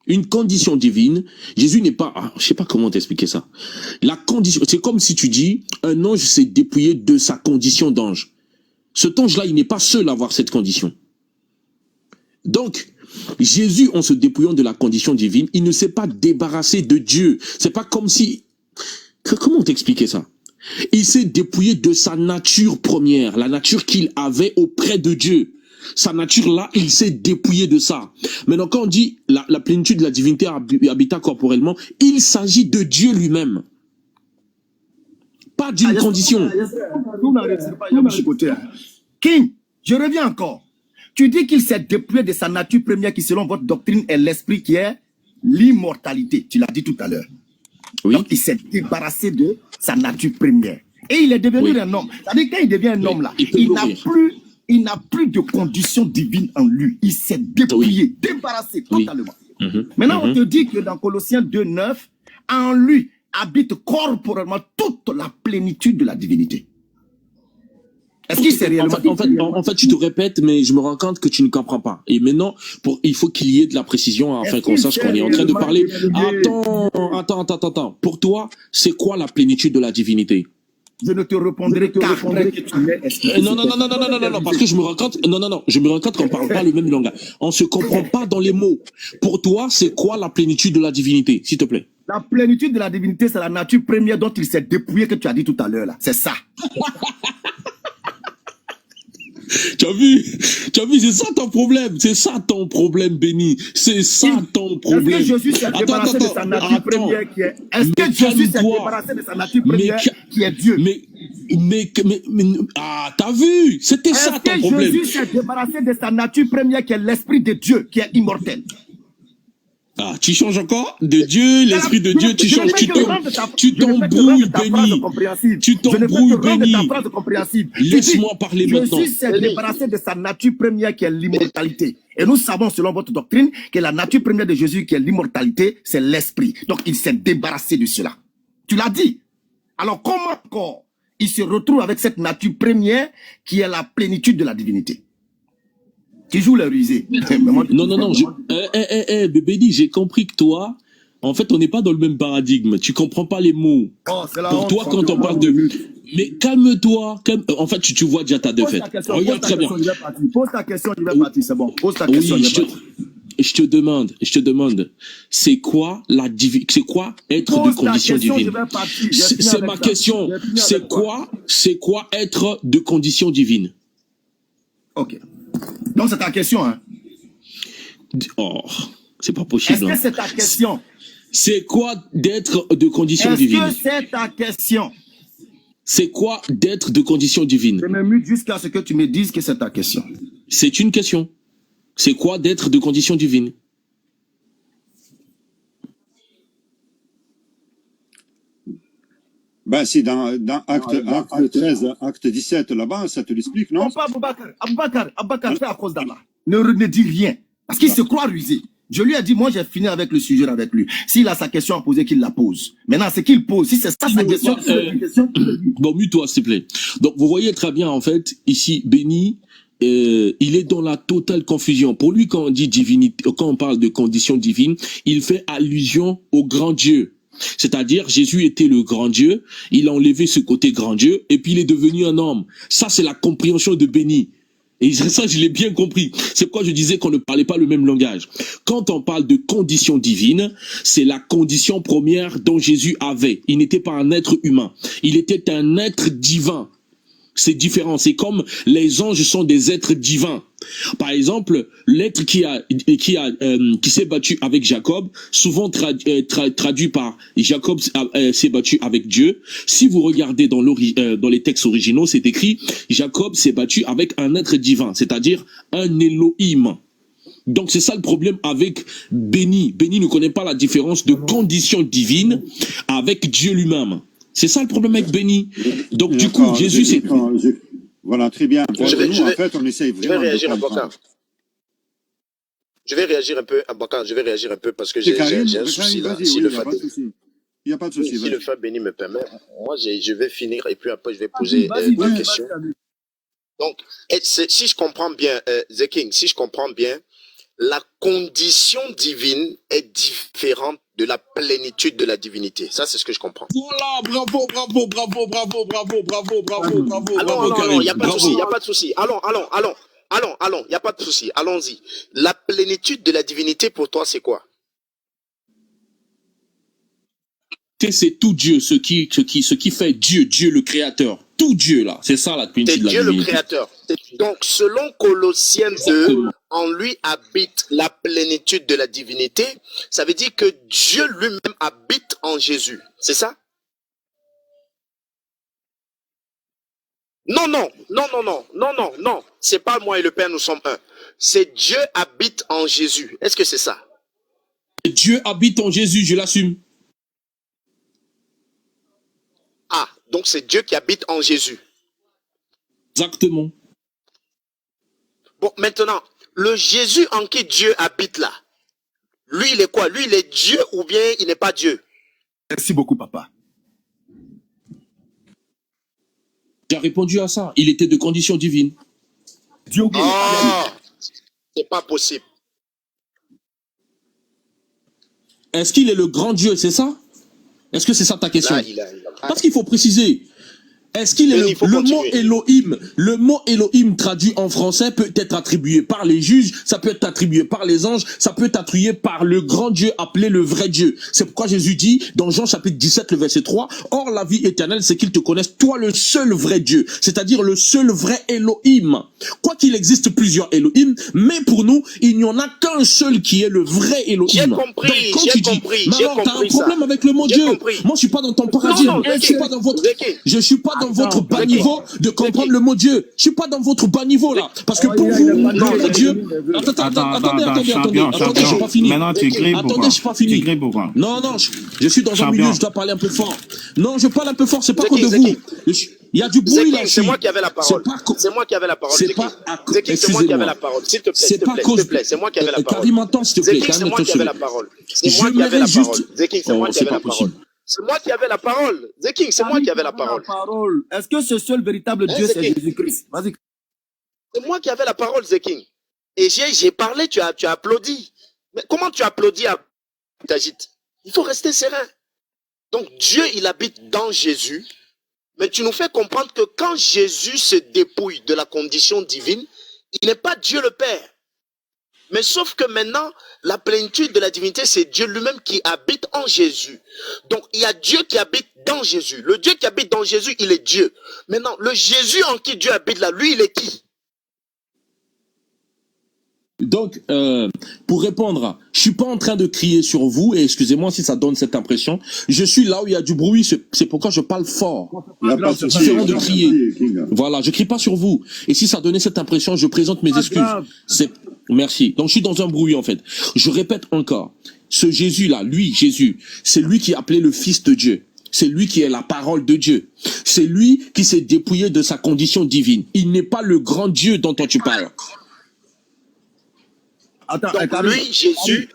Une condition divine, Jésus n'est pas... je sais pas comment t'expliquer ça. La condition, c'est comme si tu dis, un ange s'est dépouillé de sa condition d'ange. Cet ange-là, il n'est pas seul à avoir cette condition. Donc, Jésus, en se dépouillant de la condition divine, il ne s'est pas débarrassé de Dieu. C'est pas comme si... Comment t'expliquer ça? Il s'est dépouillé de sa nature première, la nature qu'il avait auprès de Dieu. Sa nature-là, il s'est dépouillé de ça. Maintenant, quand on dit la plénitude de la divinité habita corporellement, il s'agit de Dieu lui-même. Pas d'une condition. King, je reviens encore. Tu dis qu'il s'est dépouillé de sa nature première qui, selon votre doctrine, est l'esprit qui est l'immortalité. Tu l'as dit tout à l'heure. Oui. Donc, il s'est débarrassé de sa nature première. Et il est devenu un homme. C'est-à-dire, quand il devient un homme, là, il n'a plus de condition divine en lui. Il s'est dépouillé, débarrassé totalement. Maintenant, on te dit que dans Colossiens 2:9, en lui habite corporellement toute la plénitude de la divinité. Est-ce qu'il s'est réellement... En fait, tu te répètes, mais je me rends compte que tu ne comprends pas. Et maintenant, il faut qu'il y ait de la précision afin qu'on sache qu'on est en train de parler. Attends. Pour toi, c'est quoi la plénitude de la divinité? Je ne te répondrai qu'après que tu m'aies non, parce que je me rends compte, je me rends compte qu'on parle pas le même langage. On se comprend pas dans les mots. Pour toi, c'est quoi la plénitude de la divinité, s'il te plaît? La plénitude de la divinité, c'est la nature première dont il s'est dépouillé que tu as dit tout à l'heure là. C'est ça. Tu as vu, c'est ça ton problème. C'est ça ton problème, Béni. C'est ça ton problème. Est-ce que Jésus s'est débarrassé de sa nature première qui est... Est-ce que Jésus s'est débarrassé de sa nature première qui est Dieu? T'as vu? C'était ça ton problème. Est-ce que Jésus s'est débarrassé de sa nature première qui est l'esprit de Dieu, qui est immortel? Ah, tu changes encore? De Dieu, l'esprit de Dieu, tu changes, tu t'embrouilles, Béni. Tu t'embrouilles, Béni. Laisse-moi parler maintenant. Jésus s'est débarrassé de sa nature première qui est l'immortalité. Et nous savons, selon votre doctrine, que la nature première de Jésus qui est l'immortalité, c'est l'esprit. Donc, il s'est débarrassé de cela. Tu l'as dit. Alors, comment encore il se retrouve avec cette nature première qui est la plénitude de la divinité? Qui joue le rusé. Non. Béni, j'ai compris que toi, en fait, on n'est pas dans le même paradigme. Tu comprends pas les mots. Pour toi, quand on parle de... Mais calme-toi. En fait, tu vois déjà ta défaite. Regarde très bien. Pose ta question, je vais partir. C'est bon. Pose ta question, je te demande, c'est quoi être de condition divine? C'est ma question. C'est quoi être de condition divine? Ok. Donc c'est ta question, hein? Oh, c'est pas possible. Est-ce que c'est ta question? C'est quoi d'être de condition divine? Est-ce que c'est ta question? C'est quoi d'être de condition divine? Je me mute jusqu'à ce que tu me dises que c'est ta question. C'est une question. C'est quoi d'être de condition divine? Ben, si dans acte 13, acte 17, là-bas, ça te l'explique, non? Non, pas Aboubakar, fais à cause d'Allah. Ne dis rien. Parce qu'il se croit rusé. Je lui ai dit, moi, j'ai fini avec le sujet avec lui. S'il a sa question à poser, qu'il la pose. Maintenant, c'est qu'il pose. Si c'est ça sa question, bon, mute-toi, s'il te plaît. Donc, vous voyez très bien, en fait, ici, Béni, il est dans la totale confusion. Pour lui, quand on dit divinité, quand on parle de condition divine, il fait allusion au grand Dieu. C'est-à-dire, Jésus était le grand Dieu, il a enlevé ce côté grand Dieu, et puis il est devenu un homme. Ça, c'est la compréhension de Béni. Et ça, je l'ai bien compris. C'est pourquoi je disais qu'on ne parlait pas le même langage. Quand on parle de condition divine, c'est la condition première dont Jésus avait. Il n'était pas un être humain. Il était un être divin. C'est différent. C'est comme les anges sont des êtres divins. Par exemple, l'être qui s'est battu avec Jacob, souvent traduit par Jacob s'est battu avec Dieu. Si vous regardez dans les textes originaux, c'est écrit Jacob s'est battu avec un être divin, c'est-à-dire un Elohim. Donc c'est ça le problème avec Béni. Béni ne connaît pas la différence de condition divine avec Dieu lui-même. C'est ça le problème avec Béni. Donc du coup, Jésus c'est... Voilà, très bien. En fait, on essaye vraiment de comprendre. Je vais réagir un peu, Aboubakar, parce que j'ai un souci là. Il n'y a pas de souci. Si le frère Béni me permet, moi je vais finir et puis après je vais poser deux questions. Donc, si je comprends bien, The King, si je comprends bien, la condition divine est différente de la plénitude de la divinité. Ça, c'est ce que je comprends. Voilà, bravo. Non, il n'y a pas de souci. Allons, il n'y a pas de souci. Allons-y. La plénitude de la divinité, pour toi, c'est quoi? C'est tout Dieu, ce qui fait Dieu le créateur. Tout Dieu, là. C'est ça, la plénitude de la divinité. C'est Dieu le créateur. Donc, selon Colossiens 2, en lui habite la plénitude de la divinité. Ça veut dire que Dieu lui-même habite en Jésus. C'est ça? Non. C'est pas moi et le Père, nous sommes un. C'est Dieu habite en Jésus. Est-ce que c'est ça? Dieu habite en Jésus, je l'assume. Ah, donc c'est Dieu qui habite en Jésus. Exactement. Bon, maintenant, le Jésus en qui Dieu habite là, lui, il est quoi? Lui, il est Dieu ou bien il n'est pas Dieu? Merci beaucoup, papa. Tu as répondu à ça. Il était de condition divine. C'est pas possible. Est-ce qu'il est le grand Dieu, c'est ça? Est-ce que c'est ça ta question? Là, Parce qu'il faut préciser. Est-ce qu'il est le mot Elohim? Le mot Elohim traduit en français peut être attribué par les juges, ça peut être attribué par les anges, ça peut être attribué par le grand Dieu appelé le vrai Dieu. C'est pourquoi Jésus dit dans Jean chapitre 17 le verset 3, or la vie éternelle c'est qu'ils te connaissent toi le seul vrai Dieu, c'est-à-dire le seul vrai Elohim. Quoi qu'il existe plusieurs Elohim, mais pour nous il n'y en a qu'un seul qui est le vrai Elohim. J'ai compris, j'ai compris. Mais alors t'as un problème avec le mot Dieu. Moi je suis pas dans ton paradigme, je suis pas dans votre, je suis pas dans votre bas niveau de comprendre le mot Dieu. Je suis pas dans votre bas niveau là. Parce que pour vous, non, Dieu. Attendez, je suis pas fini. Maintenant, tu grilles pourquoi? Attendez, je suis pas fini. Non, je suis dans un milieu, je dois parler un peu fort. Non, je parle un peu fort, c'est pas contre vous. Il y a du bruit là. C'est moi qui avais la parole. C'est moi qui avais la parole. C'est moi qui avais la parole. S'il te plaît, s'il te plaît, c'est moi qui avais la parole. Karim, attends, s'il te plaît. C'est moi qui avais la parole. C'est moi qui avais la parole. Zeking, c'est moi qui avais la parole. C'est moi qui avais la parole. Zeking, c'est moi qui avais la parole. Est-ce que ce seul véritable Dieu, c'est Jésus-Christ? Vas-y. C'est moi qui avais la parole, Zeking. Et j'ai parlé, tu as applaudi. Mais comment tu applaudis à t'agites? Il faut rester serein. Donc Dieu, il habite dans Jésus. Mais tu nous fais comprendre que quand Jésus se dépouille de la condition divine, il n'est pas Dieu le Père. Mais sauf que maintenant, la plénitude de la divinité, c'est Dieu lui-même qui habite en Jésus. Donc, il y a Dieu qui habite dans Jésus. Le Dieu qui habite dans Jésus, il est Dieu. Maintenant, le Jésus en qui Dieu habite là, lui, il est qui? Donc, pour répondre, je suis pas en train de crier sur vous, et excusez-moi si ça donne cette impression. Je suis là où il y a du bruit, c'est pourquoi je parle fort. C'est différent de crier. Voilà, je crie pas sur vous. Et si ça donnait cette impression, je présente mes excuses. Merci. Donc, je suis dans un bruit, en fait. Je répète encore. Ce Jésus-là, lui, Jésus, c'est lui qui est appelé le Fils de Dieu. C'est lui qui est la parole de Dieu. C'est lui qui s'est dépouillé de sa condition divine. Il n'est pas le grand Dieu dont tu parles. Attends, donc lui, Jésus...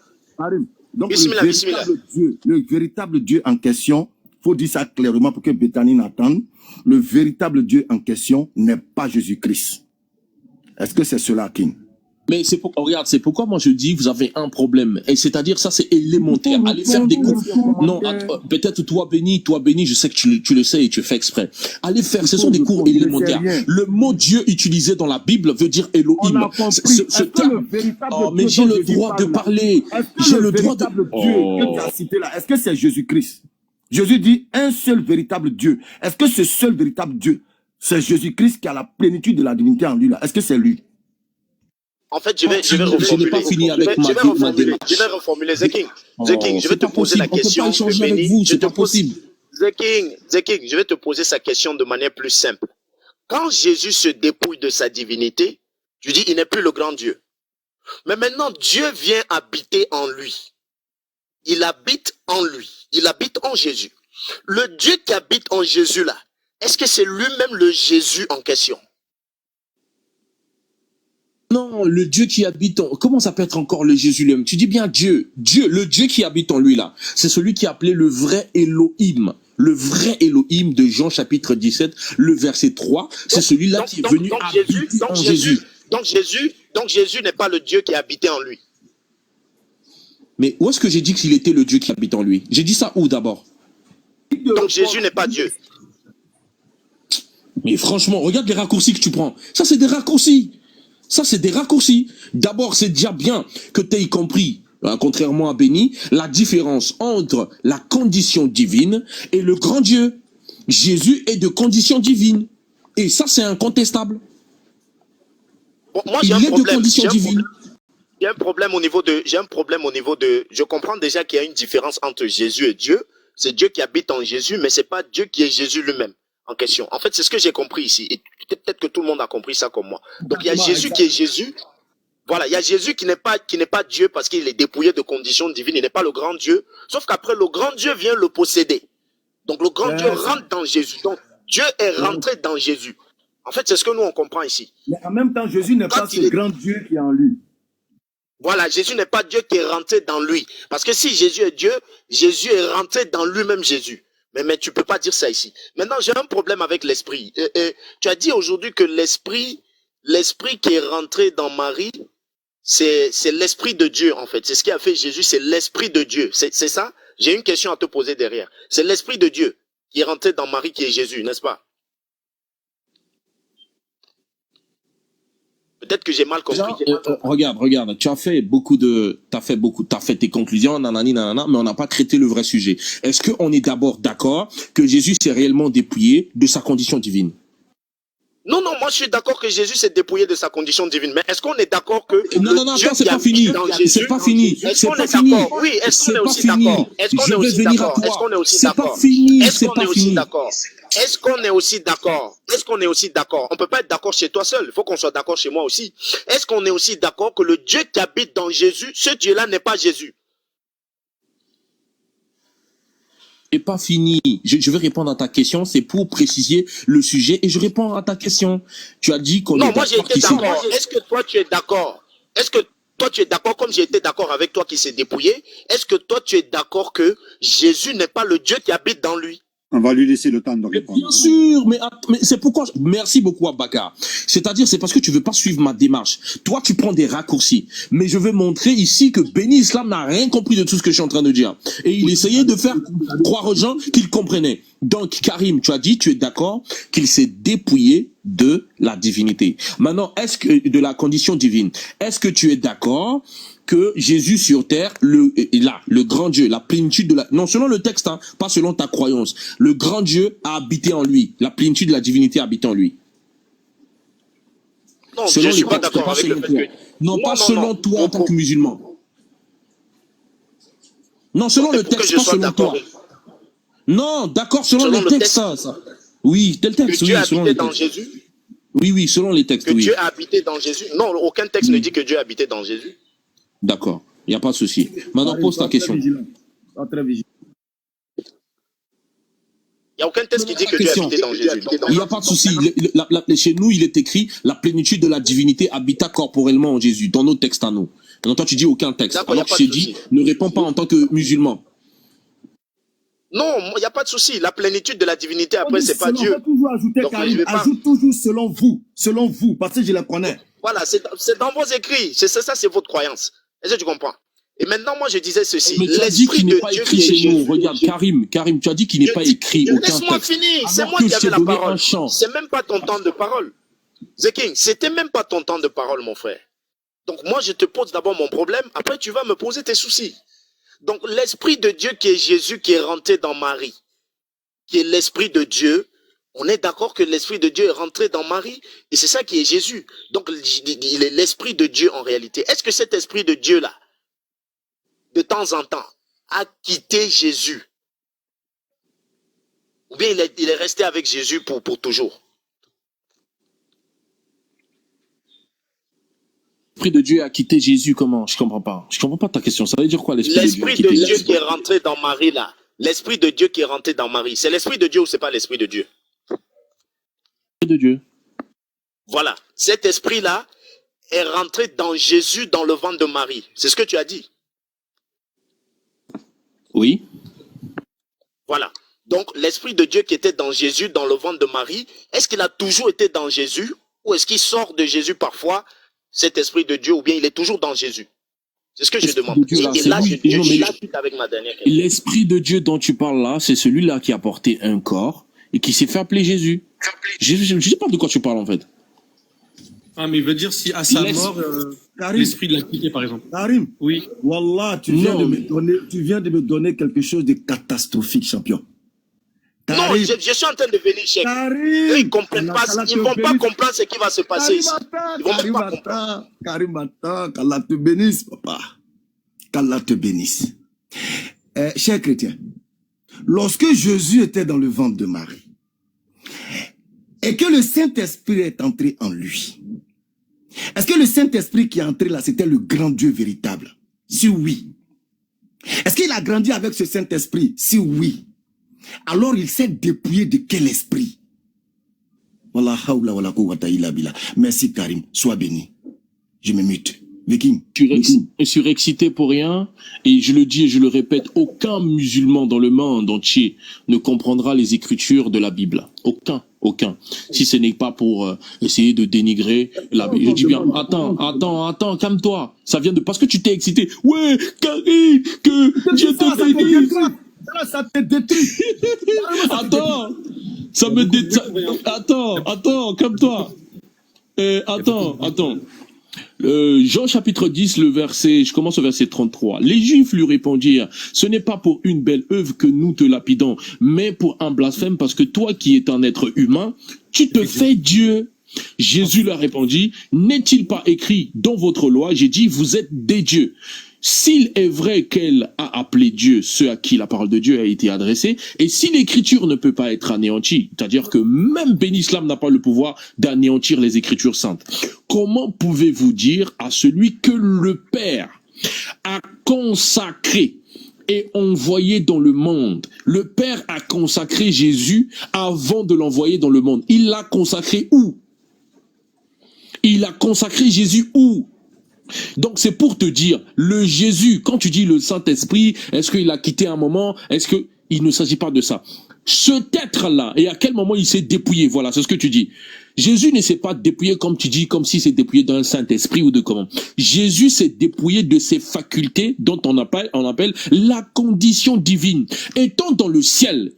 Donc le véritable Dieu en question, il faut dire ça clairement pour que Bethany n'entende, le véritable Dieu en question n'est pas Jésus-Christ. Est-ce que c'est cela, King? Mais c'est pour, regarde, c'est pourquoi moi je dis vous avez un problème. Et c'est-à-dire ça c'est élémentaire. Allez faire des cours. Non, peut-être toi béni, je sais que tu le sais et tu fais exprès. Allez faire, ce sont des cours élémentaires. Le mot Dieu utilisé dans la Bible veut dire Elohim. Mais j'ai le droit de parler. J'ai le droit de... Dieu que tu as cité là, est-ce que c'est Jésus-Christ? Jésus dit un seul véritable Dieu. Est-ce que ce seul véritable Dieu, c'est Jésus-Christ qui a la plénitude de la divinité en lui là? Est-ce que c'est lui? En fait, je vais reformuler. Zeking, je vais te poser la question. Zeking, je vais te poser sa question de manière plus simple. Quand Jésus se dépouille de sa divinité, tu dis il n'est plus le grand Dieu. Mais maintenant, Dieu vient habiter en lui. Il habite en lui. Il habite en Jésus. Le Dieu qui habite en Jésus là, est-ce que c'est lui-même le Jésus en question? Non, le Dieu qui habite en... Comment ça peut être encore le Jésus lui-même? Tu dis bien Dieu. Le Dieu qui habite en lui là. C'est celui qui est appelé le vrai Elohim. Le vrai Elohim de Jean chapitre 17, le verset 3. C'est celui-là qui est venu habiter en Jésus. Donc Jésus n'est pas le Dieu qui habitait en lui. Mais où est-ce que j'ai dit qu'il était le Dieu qui habite en lui? J'ai dit ça où d'abord? Donc Jésus n'est pas Dieu. Mais franchement, regarde les raccourcis que tu prends. Ça c'est des raccourcis. Ça, c'est des raccourcis. D'abord, c'est déjà bien que tu aies compris, contrairement à Béni, la différence entre la condition divine et le grand Dieu. Jésus est de condition divine. Et ça, c'est incontestable. Bon, moi, j'ai un problème au niveau de... Je comprends déjà qu'il y a une différence entre Jésus et Dieu. C'est Dieu qui habite en Jésus, mais c'est pas Dieu qui est Jésus lui-même en question. En fait, c'est ce que j'ai compris ici. Et peut-être que tout le monde a compris ça comme moi. Donc, il y a Jésus qui est Jésus. Voilà, il y a Jésus qui n'est pas Dieu parce qu'il est dépouillé de conditions divines. Il n'est pas le grand Dieu. Sauf qu'après, le grand Dieu vient le posséder. Donc, le grand Dieu rentre dans Jésus. Donc, Dieu est rentré dans Jésus. En fait, c'est ce que nous, on comprend ici. Mais en même temps, Jésus n'est pas ce grand Dieu qui est en lui. Voilà, Jésus n'est pas Dieu qui est rentré dans lui. Parce que si Jésus est Dieu, Jésus est rentré dans lui-même Jésus. Mais tu peux pas dire ça ici. Maintenant, j'ai un problème avec l'esprit. Tu as dit aujourd'hui que l'esprit qui est rentré dans Marie, c'est l'esprit de Dieu, en fait. C'est ce qui a fait Jésus, c'est l'esprit de Dieu. C'est ça? J'ai une question à te poser derrière. C'est l'esprit de Dieu qui est rentré dans Marie, qui est Jésus, n'est-ce pas? Peut-être que j'ai mal compris. Regarde, tu as fait tes conclusions, nanana, mais on n'a pas traité le vrai sujet. Est-ce qu'on est d'abord d'accord que Jésus s'est réellement dépouillé de sa condition divine? Non, moi je suis d'accord que Jésus s'est dépouillé de sa condition divine. Mais est-ce qu'on est d'accord que non, c'est pas fini. C'est pas fini. Est-ce qu'on est d'accord? Oui, est-ce qu'on est aussi d'accord? Est-ce qu'on est aussi d'accord? Est-ce qu'on est aussi d'accord? C'est pas fini. C'est pas fini. Est-ce qu'on est aussi d'accord? Est-ce qu'on est aussi d'accord? On peut pas être d'accord chez toi seul. Il faut qu'on soit d'accord chez moi aussi. Est-ce qu'on est aussi d'accord que le Dieu qui habite dans Jésus, ce Dieu-là n'est pas Jésus? Et pas fini. Je vais répondre à ta question. C'est pour préciser le sujet et je réponds à ta question. Tu as dit qu'on est d'accord. Non, moi j'ai été d'accord. Est-ce que toi tu es d'accord? Est-ce que toi tu es d'accord comme j'ai été d'accord avec toi qui s'est dépouillé? Est-ce que toi tu es d'accord que Jésus n'est pas le Dieu qui habite dans lui? On va lui laisser le temps de répondre. Bien sûr, mais c'est pourquoi... Merci beaucoup, Abakar. C'est-à-dire, c'est parce que tu veux pas suivre ma démarche. Toi, tu prends des raccourcis. Mais je veux montrer ici que Béni Islam n'a rien compris de tout ce que je suis en train de dire. Et il essayait de faire croire aux gens qu'il comprenait. Donc, Karim, tu as dit, tu es d'accord qu'il s'est dépouillé de la divinité. Maintenant, de la condition divine, est-ce que tu es d'accord que Jésus sur terre, le grand Dieu, la plénitude de la... Non, selon le texte, hein, pas selon ta croyance. Le grand Dieu a habité en lui. La plénitude de la divinité habite en lui. Non, selon je suis pas d'accord avec le fait que... Non, pas selon toi en tant que musulman. Non, selon le texte, pas selon toi. Non, d'accord, selon le texte, ça. Oui, tel texte, oui, selon les textes. Dans Jésus? Oui, selon les textes, oui. Que Dieu a habité dans Jésus? Non, aucun texte ne dit que Dieu a habité dans Jésus. D'accord, il n'y a pas de souci. Maintenant, pose ta question. Il n'y a aucun texte qui dit que Dieu habite dans Jésus. Il n'y a pas de souci. Chez nous, il est écrit la plénitude de la divinité habita corporellement en Jésus, dans nos textes à nous. Maintenant, toi, tu dis aucun texte. Alors que je t'ai dit, ne réponds pas en tant que musulman. Non, il n'y a pas de souci. La plénitude de la divinité, après, c'est pas Dieu. Toujours ajouter, Karim, ajoute toujours selon vous, parce que je la connais. Voilà, c'est dans vos écrits. C'est ça, c'est votre croyance. Est-ce que tu comprends? Et maintenant, moi, je disais ceci. Mais tu as dit qu'il n'est pas écrit chez nous. Regarde, Karim, tu as dit qu'il n'est pas écrit aucun texte. Laisse-moi finir. C'est moi qui avais la parole. C'est même pas ton temps de parole. The King, c'était même pas ton temps de parole, mon frère. Donc, moi, je te pose d'abord mon problème. Après, tu vas me poser tes soucis. Donc, l'esprit de Dieu qui est Jésus, qui est rentré dans Marie, qui est l'esprit de Dieu, on est d'accord que l'esprit de Dieu est rentré dans Marie, et c'est ça qui est Jésus. Donc, il est l'esprit de Dieu en réalité. Est-ce que cet esprit de Dieu-là, de temps en temps, a quitté Jésus? Ou bien il est resté avec Jésus pour toujours? L'esprit de Dieu a quitté Jésus, comment? Je comprends pas. Je comprends pas ta question. Ça veut dire quoi, l'esprit de Dieu? L'esprit de Dieu qui est rentré dans Marie, là. L'esprit de Dieu qui est rentré dans Marie. C'est l'esprit de Dieu ou c'est pas l'esprit de Dieu? De Dieu. Voilà. Cet esprit-là est rentré dans Jésus, dans le ventre de Marie. C'est ce que tu as dit. Oui. Voilà. Donc, l'esprit de Dieu qui était dans Jésus, dans le ventre de Marie, est-ce qu'il a toujours été dans Jésus? Ou est-ce qu'il sort de Jésus parfois, cet esprit de Dieu, ou bien il est toujours dans Jésus? C'est ce que je demande. L'esprit de Dieu dont tu parles là, c'est celui-là qui a porté un corps et qui s'est fait appeler Jésus. Je ne sais pas de quoi tu parles en fait. Ah, mais il veut dire si à sa mort, l'esprit de la quitté par exemple. Karim, oui. Wallah, tu viens de me donner quelque chose de catastrophique, champion. Non, je suis en train de venir, chef. Ils ne comprennent pas, ils ne vont pas comprendre ce qui va se passer ici. Ils vont même pas comprendre. Karim, attends, qu'Allah te bénisse, papa. Qu'Allah te bénisse. Cher chrétien, lorsque Jésus était dans le ventre de Marie, et que le Saint-Esprit est entré en lui, est-ce que le Saint-Esprit qui est entré là, c'était le grand Dieu véritable? Si oui. Est-ce qu'il a grandi avec ce Saint-Esprit? Si oui. Alors il s'est dépouillé de quel esprit? Merci Karim, sois béni. Je me mute. Viking. Surexcité pour rien, et je le dis et je le répète, aucun musulman dans le monde entier ne comprendra les écritures de la Bible. Aucun. Si ce n'est pas pour essayer de dénigrer la Bible. Je dis bien, attends, calme-toi. Ça vient de parce que tu t'es excité. Ouais, Karine, que Dieu te bénisse. Ça te détruit. Attends, ça me détruit. Attends, calme-toi. Attends. Jean chapitre 10, je commence au verset 33. Les Juifs lui répondirent, ce n'est pas pour une belle œuvre que nous te lapidons, mais pour un blasphème, parce que toi qui es un être humain, tu te fais Dieu. Jésus leur répondit, n'est-il pas écrit dans votre loi, j'ai dit, vous êtes des dieux. S'il est vrai qu'elle a appelé Dieu ceux à qui la parole de Dieu a été adressée, et si l'écriture ne peut pas être anéantie, c'est-à-dire que même Ben Islam n'a pas le pouvoir d'anéantir les écritures saintes, comment pouvez-vous dire à celui que le Père a consacré et envoyé dans le monde? Le Père a consacré Jésus avant de l'envoyer dans le monde. Il l'a consacré où? Il a consacré Jésus où? Donc c'est pour te dire, le Jésus, quand tu dis le Saint-Esprit, est-ce qu'il a quitté un moment? Est-ce que il ne s'agit pas de ça? Cet être-là, et à quel moment il s'est dépouillé? Voilà, c'est ce que tu dis. Jésus ne s'est pas dépouillé comme tu dis, comme s'il s'est dépouillé d'un Saint-Esprit ou de comment. Jésus s'est dépouillé de ses facultés dont on appelle la condition divine. Étant dans le ciel,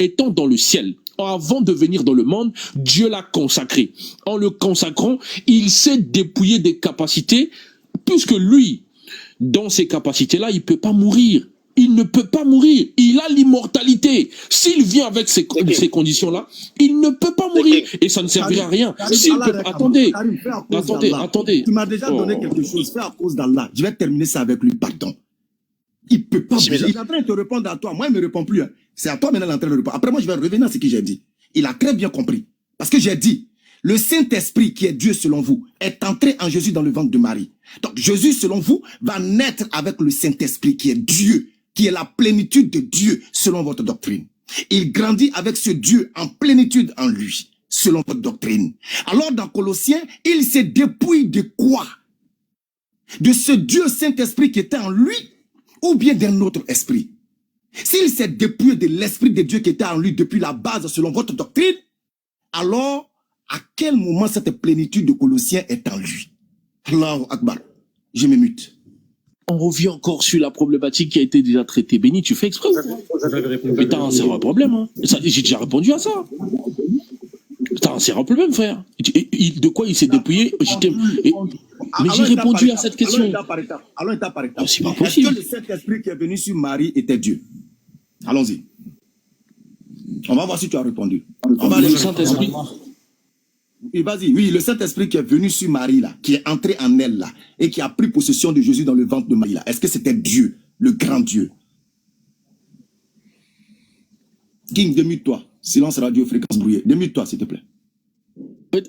avant de venir dans le monde, Dieu l'a consacré. En le consacrant, il s'est dépouillé des capacités, puisque lui, dans ces capacités-là, il ne peut pas mourir. Il ne peut pas mourir. Il a l'immortalité. S'il vient avec ces conditions-là, il ne peut pas mourir. Et ça ne servira à rien. Attendez. Tu m'as déjà donné quelque chose. Fais à cause d'Allah. Je vais terminer ça avec lui. Pardon. Il ne peut pas mourir. Il est en train de te répondre à toi. Moi, il ne me répond plus. C'est à toi maintenant en train de répondre. Après, moi, je vais revenir à ce que j'ai dit. Il a très bien compris. Parce que j'ai dit, le Saint-Esprit, qui est Dieu selon vous, est entré en Jésus dans le ventre de Marie. Donc Jésus, selon vous, va naître avec le Saint-Esprit, qui est Dieu, qui est la plénitude de Dieu, selon votre doctrine. Il grandit avec ce Dieu en plénitude en lui, selon votre doctrine. Alors dans Colossiens, il se dépouille de quoi? De ce Dieu Saint-Esprit qui était en lui, ou bien d'un autre esprit? S'il s'est dépouillé de l'Esprit de Dieu qui était en lui depuis la base, selon votre doctrine, alors à quel moment cette plénitude de Colossiens est en lui? Allahu Akbar. Je me mute. On revient encore sur la problématique qui a été déjà traitée. Béni, tu fais exprès? Mais t'as un sérieux problème. Hein. J'ai déjà répondu à ça. T'as un sérieux problème, frère. De quoi il s'est dépouillé? Mais j'ai répondu à cette question. Allons étape par étape. C'est pas possible. Est-ce que le Saint-Esprit qui est venu sur Marie était Dieu? Allons-y. On va voir si tu as répondu. On va aller le Saint-Esprit. Vas-y, oui, le Saint-Esprit qui est venu sur Marie, là, qui est entré en elle, là, et qui a pris possession de Jésus dans le ventre de Marie, là. Est-ce que c'était Dieu, le grand Dieu? King, démute-toi. Silence radio, fréquence brouillée. Démute-toi, s'il te plaît.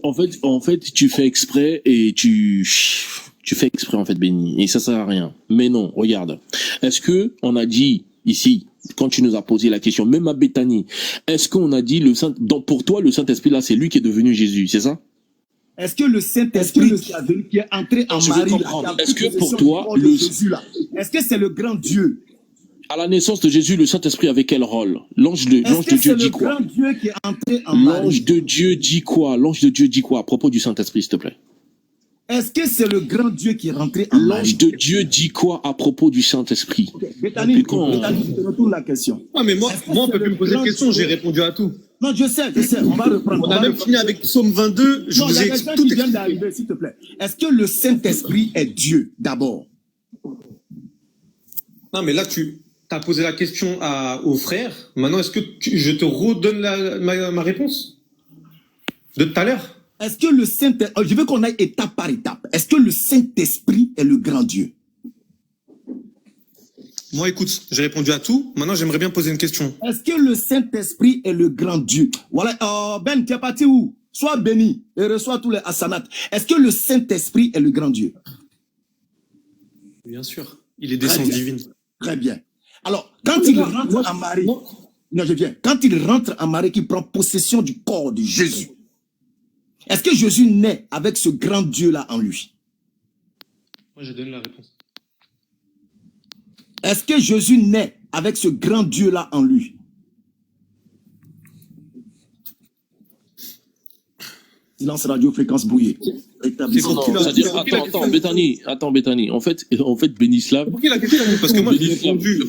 En fait, tu fais exprès et tu fais exprès, en fait, Béni. Et ça sert à rien. Mais non, regarde. Est-ce que on a dit ici, quand tu nous as posé la question, même à Béthanie, est-ce qu'on a dit pour toi, le Saint-Esprit, là, c'est lui qui est devenu Jésus, c'est ça? Est-ce que le Saint-Esprit qui est entré en Marie, là, est-ce que pour toi, est-ce que c'est le grand Dieu? À la naissance de Jésus, le Saint-Esprit avait quel rôle? L'ange de Dieu dit quoi? Est-ce que c'est le grand Dieu qui est entré en Marie? L'ange de Dieu dit quoi? L'ange de Dieu dit quoi à propos du Saint-Esprit, s'il te plaît? Est-ce que c'est le grand Dieu qui est rentré en Marie? L'ange de Dieu dit quoi à propos du Saint-Esprit? Béthanie, je te retourne la question. Ah, mais moi on peut plus me poser de questions, j'ai répondu à tout. Non, je sais, on va reprendre. On a même fini avec Psaume 22, je vous ai tout qui vient d'arriver, s'il te plaît. Est-ce que le Saint-Esprit est Dieu, d'abord? Non, mais là, tu as posé la question au frère. Maintenant, est-ce que je te redonne ma réponse de tout à l'heure? Est-ce que le Saint-Esprit, je veux qu'on aille étape par étape. Est-ce que le Saint-Esprit est le grand Dieu? Moi, écoute, j'ai répondu à tout. Maintenant, j'aimerais bien poser une question. Est-ce que le Saint-Esprit est le grand Dieu? Voilà, Ben, tu es parti où? Sois béni et reçois tous les assanats. Est-ce que le Saint-Esprit est le grand Dieu? Bien sûr. Il est d'essence divine. Très bien. Alors, quand il rentre en Marie, quand il rentre en Marie, qui prend possession du corps de Jésus, est-ce que Jésus naît avec ce grand Dieu-là en lui? Moi, je donne la réponse. Est-ce que Jésus naît avec ce grand Dieu-là en lui? Silence radio, fréquence brouillée. Attends, Béthani. En fait, Benislav. Pour qui la question? Parce que moi,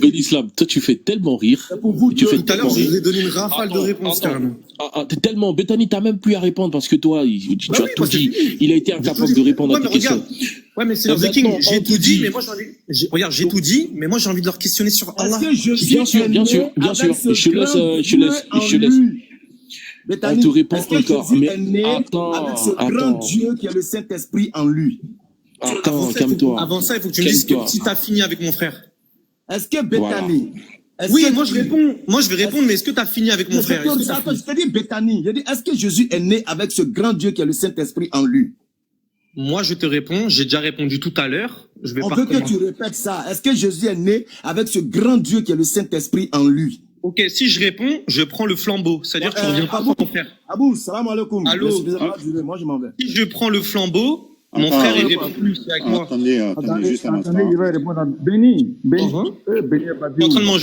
Benislav, toi, tu fais tellement rire. Pour vous, tout à l'heure, je vous ai donné une rafale de réponses, carrément. T'es tellement, Béthani, t'as même plus à répondre parce que toi, tu as tout dit. Il a été incapable de répondre à tes questions. Ouais, mais c'est The King, j'ai tout dit, mais moi j'ai tout dit, mais moi j'ai envie de leur questionner sur Allah. Bien sûr. Je laisse. Béthani, on te répond encore. Mais attends, avec ce grand Dieu qui a le Saint-Esprit en lui. Attends, calme-toi. Avant ça, il faut que tu me dises que si t'as fini avec mon frère. Est-ce que Béthani... Oui, moi je réponds. Moi je vais répondre, mais est-ce que tu as fini avec mon frère? Attends, je te dis Béthani. Je dis, est-ce que Jésus est né avec ce grand Dieu qui a le Saint-Esprit en lui? Moi je te réponds, j'ai déjà répondu tout à l'heure. On veut que tu répètes ça. Est-ce que Jésus est né avec ce grand Dieu qui a le Saint-Esprit en lui? Ok, si je réponds, je prends le flambeau. C'est-à-dire que tu ne reviens pas pour mon frère. Abou, salam alaikum. Allô. Moi je m'en vais. Si je prends le flambeau, mon frère il répond plus, c'est avec moi. Attendez, juste un instant. Il va répondre à Béni. Je suis en train de manger.